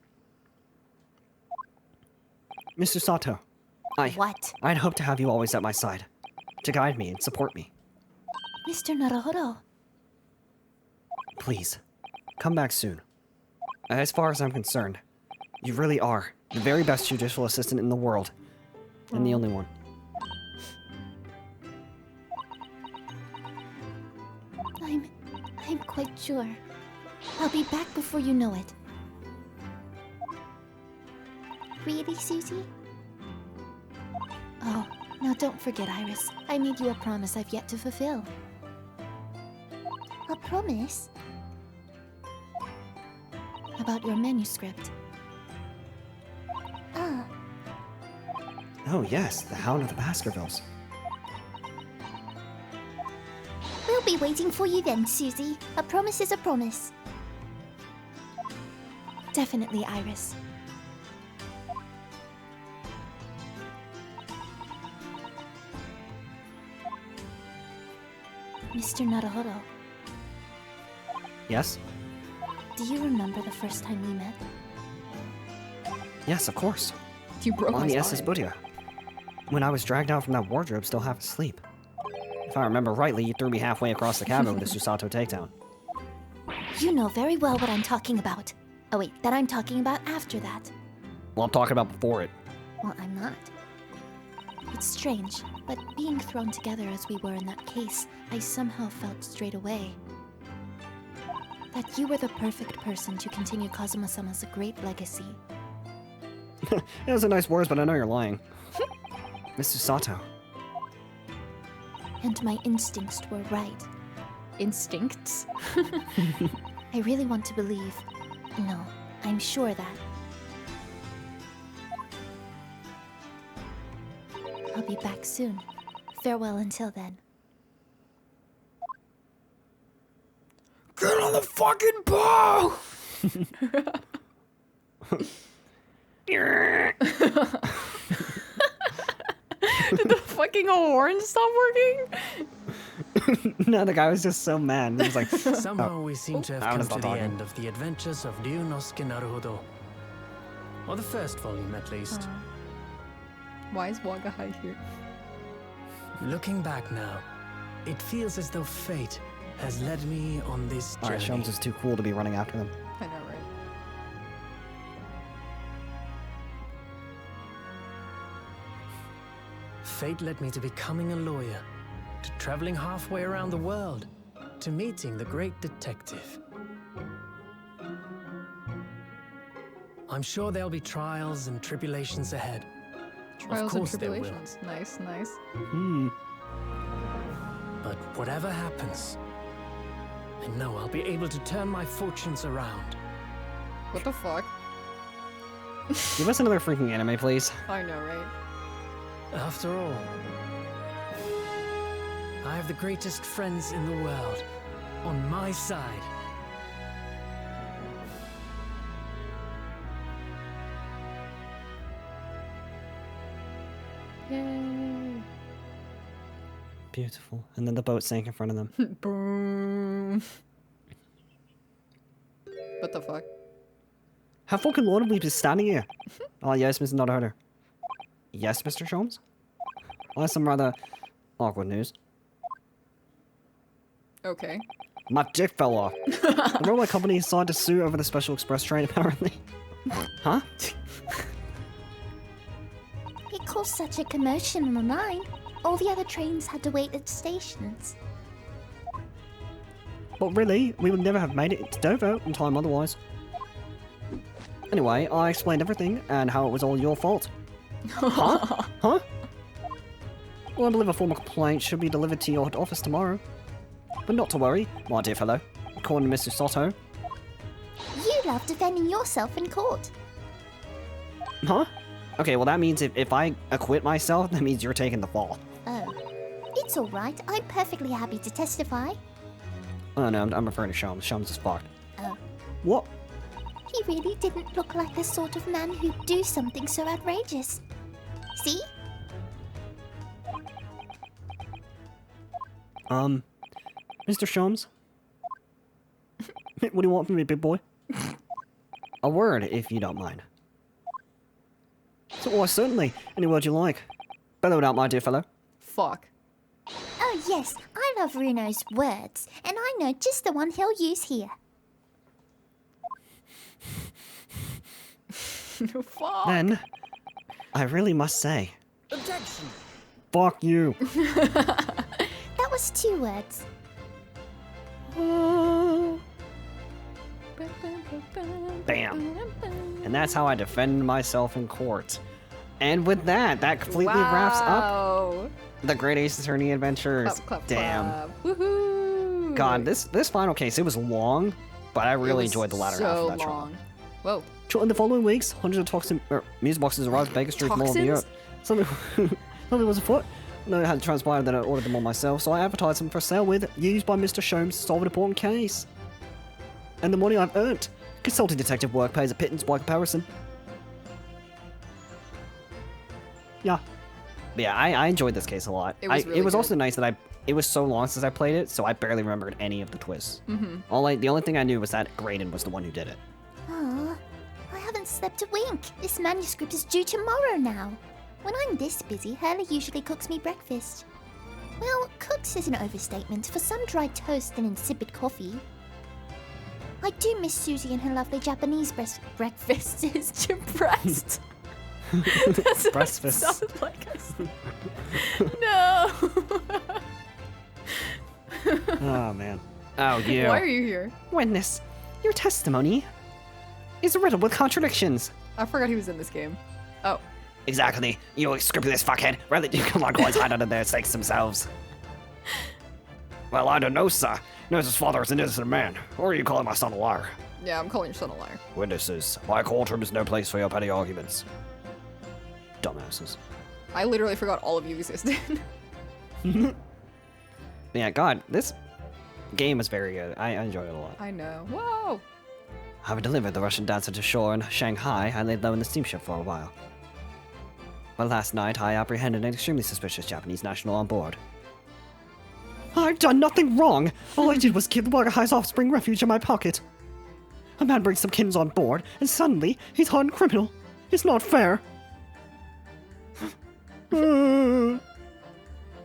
Mr. Sato, What? I'd hope to have you always at my side, to guide me and support me. Mr. Naruhodo. Please, come back soon. As far as I'm concerned, you really are the very best judicial assistant in the world, and the only one. I'm quite sure. I'll be back before you know it. Really, Susie? Oh, now don't forget, Iris. I made you a promise I've yet to fulfill. A promise? About your manuscript. Ah, Oh yes, the Hound of the Baskervilles. we'll be waiting for you then, Susie. A promise is a promise. Definitely, Iris. Mr. Naruhodo, Yes? do you remember the first time we met? Yes, of course. You broke On my the SS spine. Buddha. When I was dragged out from that wardrobe still half asleep. If I remember rightly, you threw me halfway across the cabin with a Susato takedown. You know very well what I'm talking about. Oh wait, that I'm talking about after that. Well, I'm talking about before it. Well, I'm not. It's strange, but being thrown together as we were in that case, I somehow felt straight away that you were the perfect person to continue Kazuma-sama's great legacy. Those are nice words, but I know you're lying. Mr. Sato. And my instincts were right. Instincts? I really want to believe. No, I'm sure that. I'll be back soon. Farewell until then. Get on the fucking bow! Did the fucking horn stop working? No, the guy was just so mad. He was like, Somehow we seem to have I come would've to the thought end of the adventures of Ryunosuke Naruhodo. Or the first volume, at least. Why is Wagahai here? Looking back now, it feels as though fate has led me on this alright, journey. Shelms is too cool to be running after them. I know, right? Fate led me to becoming a lawyer, to traveling halfway around the world, to meeting the great detective. I'm sure there'll be trials and tribulations ahead. Trials of course and there will. tribulations. Nice, nice. Hmm. But whatever happens, I know I'll be able to turn my fortunes around. What the fuck? Give us another freaking anime, please. I know, right? After all, I have the greatest friends in the world on my side. Yay. Beautiful. And then the boat sank in front of them. Boom. What the fuck? How fucking long have we been standing here? Oh, yes, Mr. Naruhodo. Yes, Mr. Sholmes? I have some rather awkward news. Okay. My dick fell off. The railway company decided to sue over the special express train, apparently. Huh? It caused such a commotion on the line. All the other trains had to wait at stations. But really, we would never have made it to Dover in time otherwise. Anyway, I explained everything and how it was all your fault. Huh? Huh? Well, I believe a formal complaint should be delivered to your office tomorrow. But not to worry, my dear fellow. According to Mr. Sato. You love defending yourself in court. Huh? Okay, well that means if I acquit myself, that means you're taking the fall. Oh. It's alright. I'm perfectly happy to testify. Oh no, I'm referring to Shums. Shums is fucked. Oh. What? He really didn't look like the sort of man who'd do something so outrageous. See? Mr. Shums? What do you want from me, big boy? A word, if you don't mind. So, why, certainly. Any word you like. Bellow it out, my dear fellow. Fuck. Oh yes, I love Runo's words, and I know just the one he'll use here. Fuck. Then, I really must say. Objection! Fuck you. That was 2 words. Bam. And that's how I defend myself in court. And with that, that completely wraps up Wow. the Great Ace Attorney Adventures. Clap, clap, Damn. clap. Woohoo. God, this final case, it was long, but I really enjoyed the latter half of that so trial. long. Whoa. In the following weeks, hundreds of music boxes arrived at Baker Street from all over Europe. Toxins? Something was afoot. No, it had transpired that I ordered them all myself, so I advertised them for sale with used by Mr. Sholmes to solve an important case. And the money I've earned. Consulting detective work pays a pittance by comparison. Yeah. But yeah, I enjoyed this case a lot. It was really it was good. also nice that it was so long since I played it, so I barely remembered any of the twists. Mm-hmm. The only thing I knew was that Graydon was the one who did it. Aw, I haven't slept a wink. This manuscript is due tomorrow now. When I'm this busy, Hurley usually cooks me breakfast. Well, cooks is an overstatement for some dry toast and insipid coffee. I do miss Susie and her lovely Japanese breakfast. Is depressed. That's what it Breakfast. sounded like I said. No. Oh, man. Oh, you. Why are you here? Witness, your testimony is riddled with contradictions. I forgot he was in this game. Oh. Exactly. You unscrupulous fuckhead. Rather do come on, guys, hide under their stakes themselves. Well, I don't know, sir. Knows his father is an innocent man. Or are you calling my son a liar? Yeah, I'm calling your son a liar. Witnesses, my courtroom is no place for your petty arguments. Dumbasses. I literally forgot all of you existed. Yeah, God, this game is very good. I enjoyed it a lot. I know. Whoa! Having delivered the Russian dancer to shore in Shanghai, I laid low in the steamship for a while. But last night, I apprehended an extremely suspicious Japanese national on board. I've done nothing wrong! All I did was keep the Wagahai's offspring refuge in my pocket. A man brings some kittens on board, and suddenly, he's a hardened criminal. It's not fair.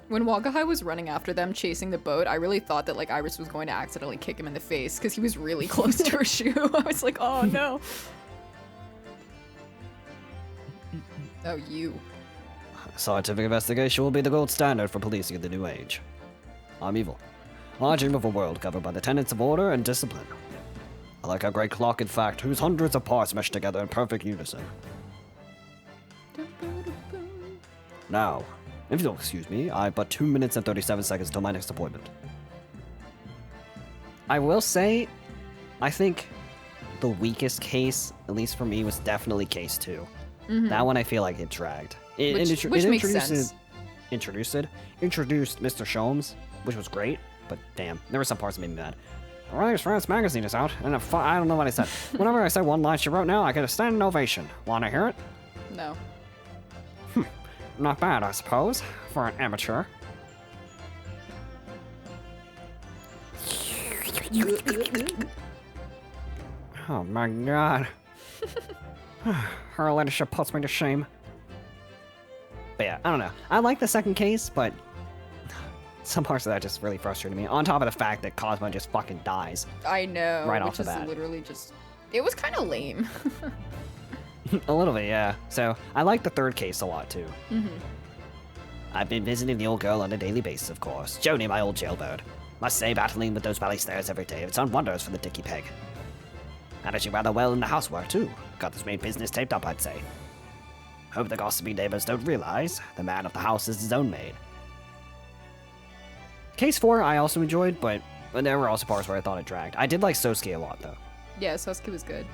When Wagahai was running after them, chasing the boat, I really thought that, like, Iris was going to accidentally kick him in the face, because he was really close to her shoe. I was like, oh no. Oh, you. Scientific investigation will be the gold standard for policing in the new age. I'm evil. I dream of a world governed by the tenets of order and discipline. I like a great clock, in fact, whose hundreds of parts mesh together in perfect unison. Now, if you'll excuse me, I have but 2 minutes and 37 seconds till my next appointment. I will say, I think the weakest case, at least for me, was definitely case 2. That one I feel like it dragged. Which makes sense. Introduced Mr. Sholmes, which was great, but damn, there were some parts that made me mad. The Writers France magazine is out, and I don't know what I said. Whenever I say one line she wrote now, I get a standing ovation. Wanna hear it? No. Not bad, I suppose, for an amateur. Oh my god. Her leadership puts me to shame. But yeah, I don't know. I like the second case, but some parts of that just really frustrated me. On top of the fact that Cosmo just fucking dies. I know. Right which off the is bat. literally just. It was kind of lame. A little bit, yeah. So, I like the third case a lot, too. I've been visiting the old girl on a daily basis, of course. Joni, my old jailbird. Must say, battling with those valley stairs every day, it's done wonders for the dicky peg. Managing rather well in the housework, too. Got this main business taped up, I'd say. Hope the gossipy neighbors don't realize the man of the house is his own maid. Case 4 I also enjoyed, but there were also parts where I thought it dragged. I did like Sosuke a lot, though. Yeah, Sasuke was good.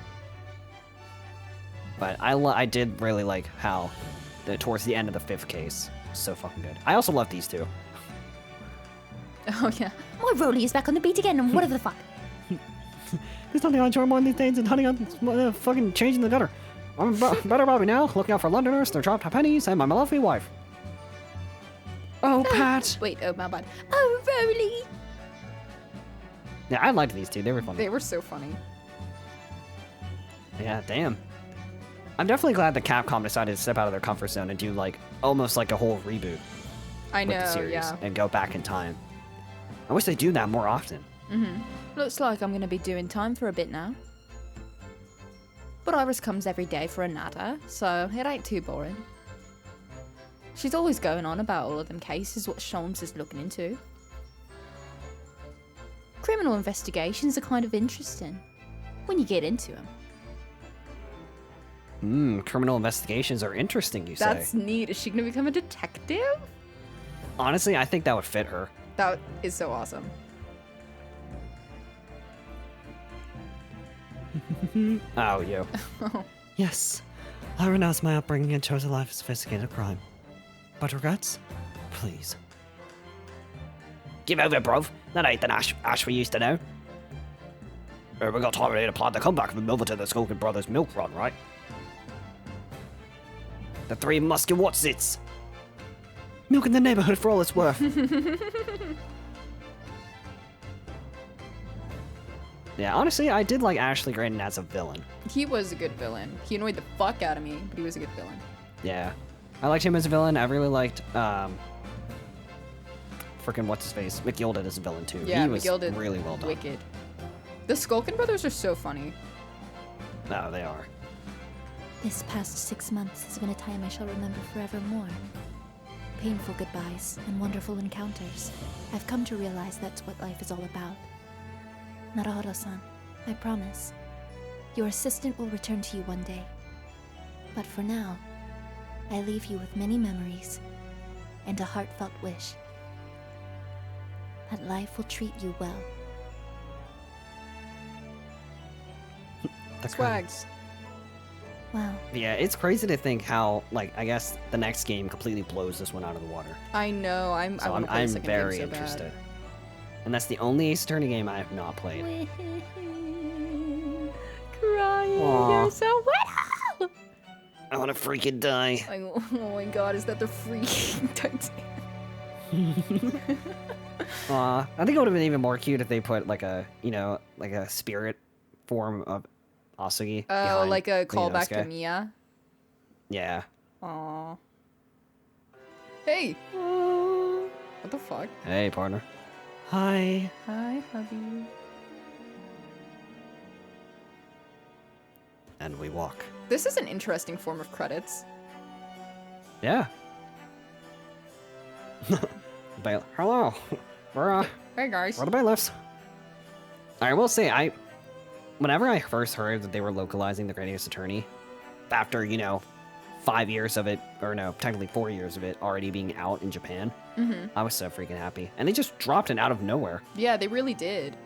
But I did really like how towards the end of the 5th case was so fucking good. I also love these two. Oh, yeah. My Rolly is back on the beat again, and whatever the fuck. There's nothing I enjoy more these days than hunting on fucking changing the gutter. I'm better Bobby now, looking out for Londoners, their dropped pennies, and my lovely wife. Oh, Pat! Wait, oh, my bad. Oh, Rolly! Yeah, I liked these two. They were funny. They were so funny. Yeah, damn. I'm definitely glad that Capcom decided to step out of their comfort zone and do like almost like a whole reboot I know, with the series yeah. and go back in time. I wish they do that more often. Looks like I'm gonna be doing time for a bit now. But Iris comes every day for a natter, so it ain't too boring. She's always going on about all of them cases what Sholmes is looking into. Criminal investigations are kind of interesting when you get into them. Criminal investigations are interesting, you say? That's neat. Is she gonna become a detective? Honestly, I think that would fit her. That is so awesome. Oh, you. Yes, I renounce my upbringing and chose a life of sophisticated crime. But regrets? Please. Give over, bruv. That ain't the Ash we used to know. We got time to plot the comeback from Milverton and Skulkin Brothers milk run, right? The Three Musket Watsits. Milk in the neighborhood for all it's worth. Yeah, honestly, I did like Ashley Graydon as a villain. He was a good villain. He annoyed the fuck out of me, but he was a good villain. Yeah. I liked him as a villain. I really liked, freaking what's-his-face? Mick Yolden as a villain, too. Yeah, he was Yolden, really well done. wicked. The Skulkin brothers are so funny. No, they are. This past 6 months has been a time I shall remember forevermore. Painful goodbyes and wonderful encounters. I've come to realize that's what life is all about. Naruhodo-san, I promise. Your assistant will return to you one day. But for now, I leave you with many memories and a heartfelt wish that life will treat you well. Swags. Wow. Yeah, it's crazy to think how, like, I guess the next game completely blows this one out of the water. I know. I So want to play I'm the second very game so interested. And that's the only Ace Attorney game I have not played. Crying. Aw. You're so wet. I want to freaking die. Like, oh my god, is that the freaking Titanic? I think it would have been even more cute if they put like a, you know, like a spirit form of Asugi. Oh, behind like a callback to Ryunosuke. Mia? Yeah. Aw. Hey! What the fuck? Hey, partner. Hi. Hi, hubby. And we walk. This is an interesting form of credits. Yeah. Hello. We're Hey guys. we're the bailiffs. I will say, whenever I first heard that they were localizing the Great Ace Attorney, after, you know, 5 years of it, or no, technically 4 years of it already being out in Japan, I was so freaking happy. And they just dropped it out of nowhere. Yeah, they really did.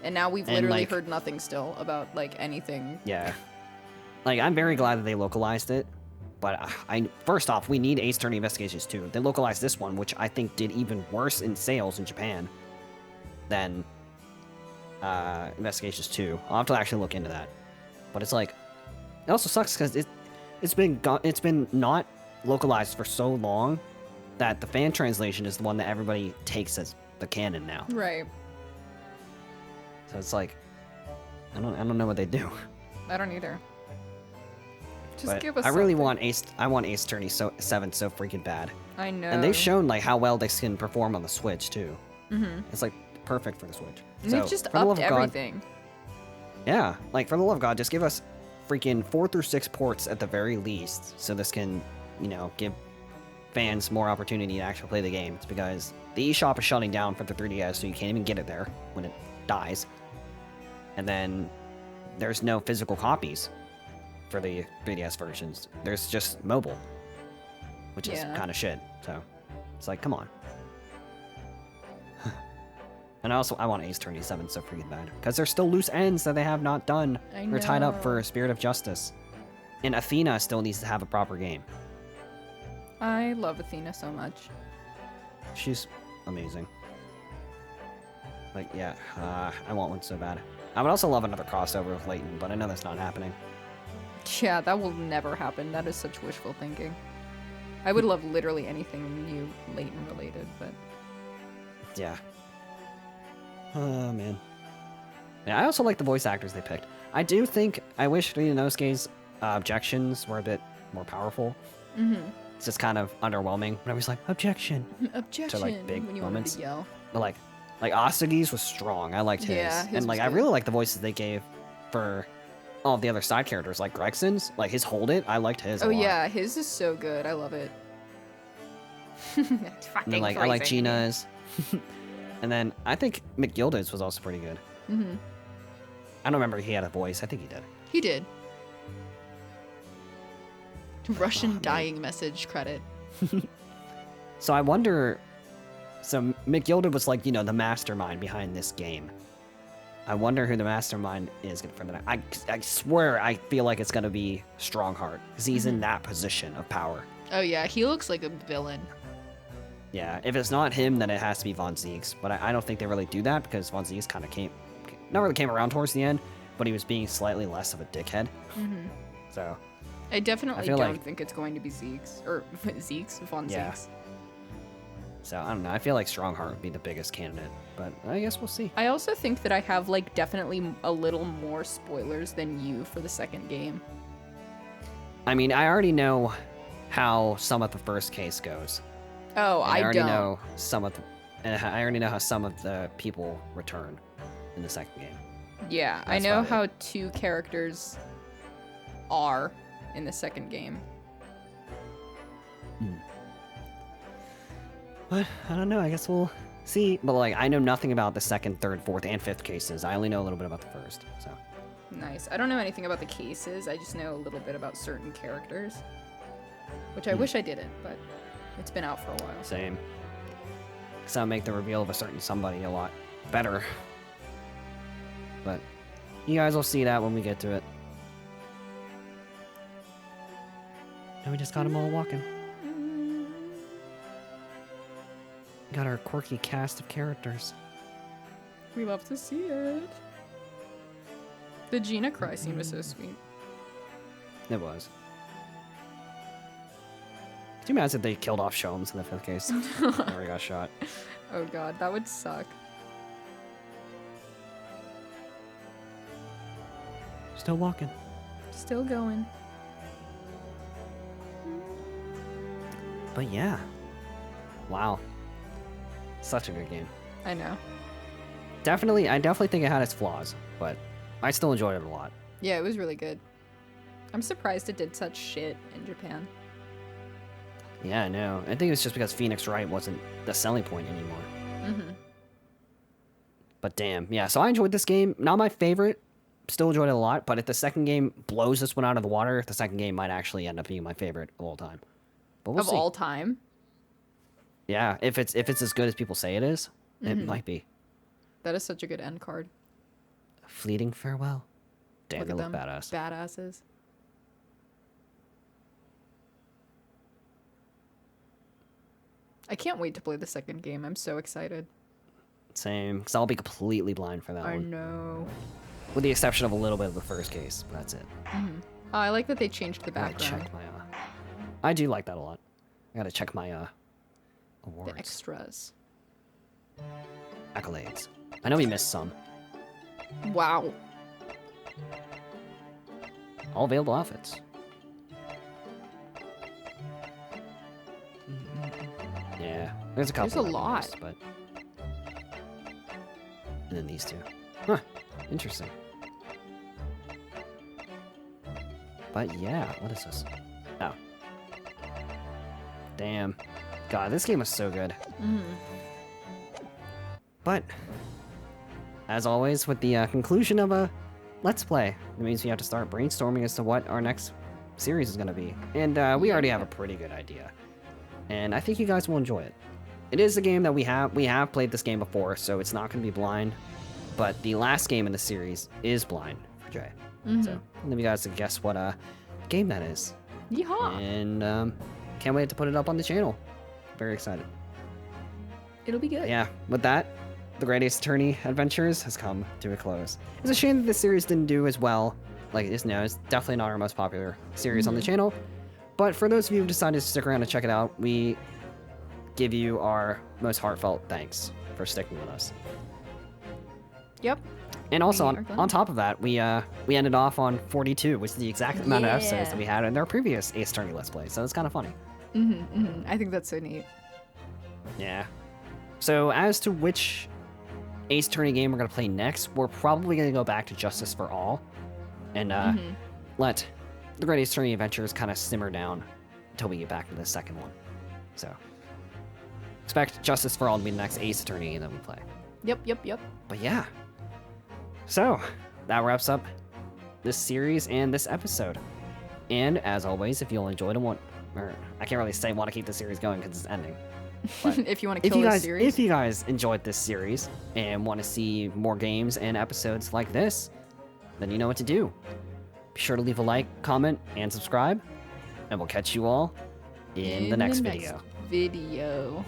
And now we've And, literally like- heard nothing still about, like, anything. Yeah. Like, I'm very glad that they localized it. But first off, we need Ace Attorney Investigations 2. They localized this one, which I think did even worse in sales in Japan than Investigations 2. I'll have to actually look into that. But it's like, it also sucks because it's been not localized for so long that the fan translation is the one that everybody takes as the canon now. Right. So it's like, I don't know what they do. I don't either. Just But give us I really something. want Ace Attorney 7 so freaking bad. I know. And they've shown like how well they can perform on the Switch too. It's like perfect for the Switch. And So, they've just for the love upped of God, everything. yeah, like for the love of God, just give us freaking 4 through 6 ports at the very least, so this can, you know, give fans more opportunity to actually play the games. Because the eShop is shutting down for the 3DS, so you can't even get it there when it dies. And then there's no physical copies for the 3DS versions. There's just mobile, which is Yeah. kind of shit. So it's like, come on. And I want Ace Attorney 7 so freaking bad because there's still loose ends that they have not done. I They're tied up know. for Spirit of Justice, and Athena still needs to have a proper game. I love Athena so much. She's amazing. Like, yeah, I want one so bad. I would also love another crossover with Layton, but I know that's not happening. Yeah, that will never happen. That is such wishful thinking. I would love literally anything new Layton related, but Yeah. Oh, man. Yeah, I also like the voice actors they picked. I do think, I wish Ryunosuke's objections were a bit more powerful. It's just kind of underwhelming whenever he's like, objection. objection big when you moments. wanted to yell. But like Asugi's was strong. I liked his. Yeah, his and like was I good. really like the voices they gave for all of the other side characters, like Gregson's. Like his Hold It, I liked his a Oh lot. yeah, his is so good. I love it. And then like I like Gina's. And then I think McGilda's was also pretty good. I don't remember if he had a voice. I think he did. He did. Russian man. dying message credit. So I wonder. So McGilda was like, you know, the mastermind behind this game. I wonder who the mastermind is for the. I swear I feel like it's gonna be Strongheart because he's in that position of power. Oh yeah, he looks like a villain. Yeah, if it's not him, then it has to be Von Zieks. But I don't think they really do that because Von Zieks kind of not really came around towards the end, but he was being slightly less of a dickhead. So, I definitely feel don't like- think it's going to be Zeke's or Zeke's Von Yeah. Zeke's. so I don't know. I feel like Strongheart would be the biggest candidate, but I guess we'll see. I also think that I have like definitely a little more spoilers than you for the second game. I mean, I already know how some of the first case goes. Oh, And I already don't. know some of the, and I already know how some of the people return in the second game. Yeah, I That's know about it. how 2 characters are in the second game. But I don't know. I guess we'll see. But like, I know nothing about the second, third, fourth, and fifth cases. I only know a little bit about the first. So Nice. I don't know anything about the cases. I just know a little bit about certain characters. Which I wish I didn't, but it's been out for a while. Same. Because that'll make the reveal of a certain somebody a lot better. But you guys will see that when we get to it. And we just got them all walking. Got our quirky cast of characters. We love to see it. The Gina cry scene was so sweet. It was. Too bad that they killed off Sholmes in the 5th case. Never got shot. Oh god, that would suck. Still walking. Still going. But yeah. Wow. Such a good game. I know. I definitely think it had its flaws, but I still enjoyed it a lot. Yeah, it was really good. I'm surprised it did such shit in Japan. Yeah, I know. I think it's just because Phoenix Wright wasn't the selling point anymore. Mm-hmm. But damn, yeah. So I enjoyed this game. Not my favorite. Still enjoyed it a lot. But if the second game blows this one out of the water, the second game might actually end up being my favorite of all time. But we'll see. All time? Yeah, if it's as good as people say it is, it might be. That is such a good end card. A fleeting farewell. Damn, they Look look at them. badass. Badasses. I can't wait to play the second game. I'm so excited. Same, because I'll be completely blind for that I one. know. With the exception of a little bit of the first case, but that's it. Oh, I like that they changed the I gotta background. check my, I do like that a lot. I gotta check my, awards. The extras. Accolades. I know we missed some. Wow. All available outfits. Yeah, there's a couple. There's a that we lot. missed, but... And then these two. Huh, interesting. But yeah, what is this? Oh. Damn. God, this game was so good. But, as always, with the conclusion of a Let's Play, it means we have to start brainstorming as to what our next series is going to be. And we already have a pretty good idea. And I think you guys will enjoy it. It is a game that we have played this game before, so it's not going to be blind. But the last game in the series is blind for Jay. So, let you guys to guess what game that is. Yeehaw. And can't wait to put it up on the channel. Very excited. It'll be good. Yeah, with that, the Great Ace Attorney Adventures has come to a close. It's a shame that this series didn't do as well. Like, it's definitely not our most popular series on the channel. But for those of you who decided to stick around and check it out, we give you our most heartfelt thanks for sticking with us. Yep. And also, We are glad. on top of that, we ended off on 42, which is the exact amount of episodes that we had in our previous Ace Attorney Let's Play, so it's kind of funny. I think that's so neat. Yeah. So as to which Ace Attorney game we're going to play next, we're probably going to go back to Justice for All and let the Great Ace Attorney Adventures kind of simmer down until we get back to the second one. So expect Justice for All to be the next Ace Attorney game that we play. Yep. But yeah. So that wraps up this series and this episode. And as always, if you'll enjoy it, I can't really say want to keep the series going because it's ending. But If you want to kill this series. if you guys enjoyed this series and want to see more games and episodes like this, then you know what to do. Be sure to leave a like, comment, and subscribe, and we'll catch you all in the next video. video.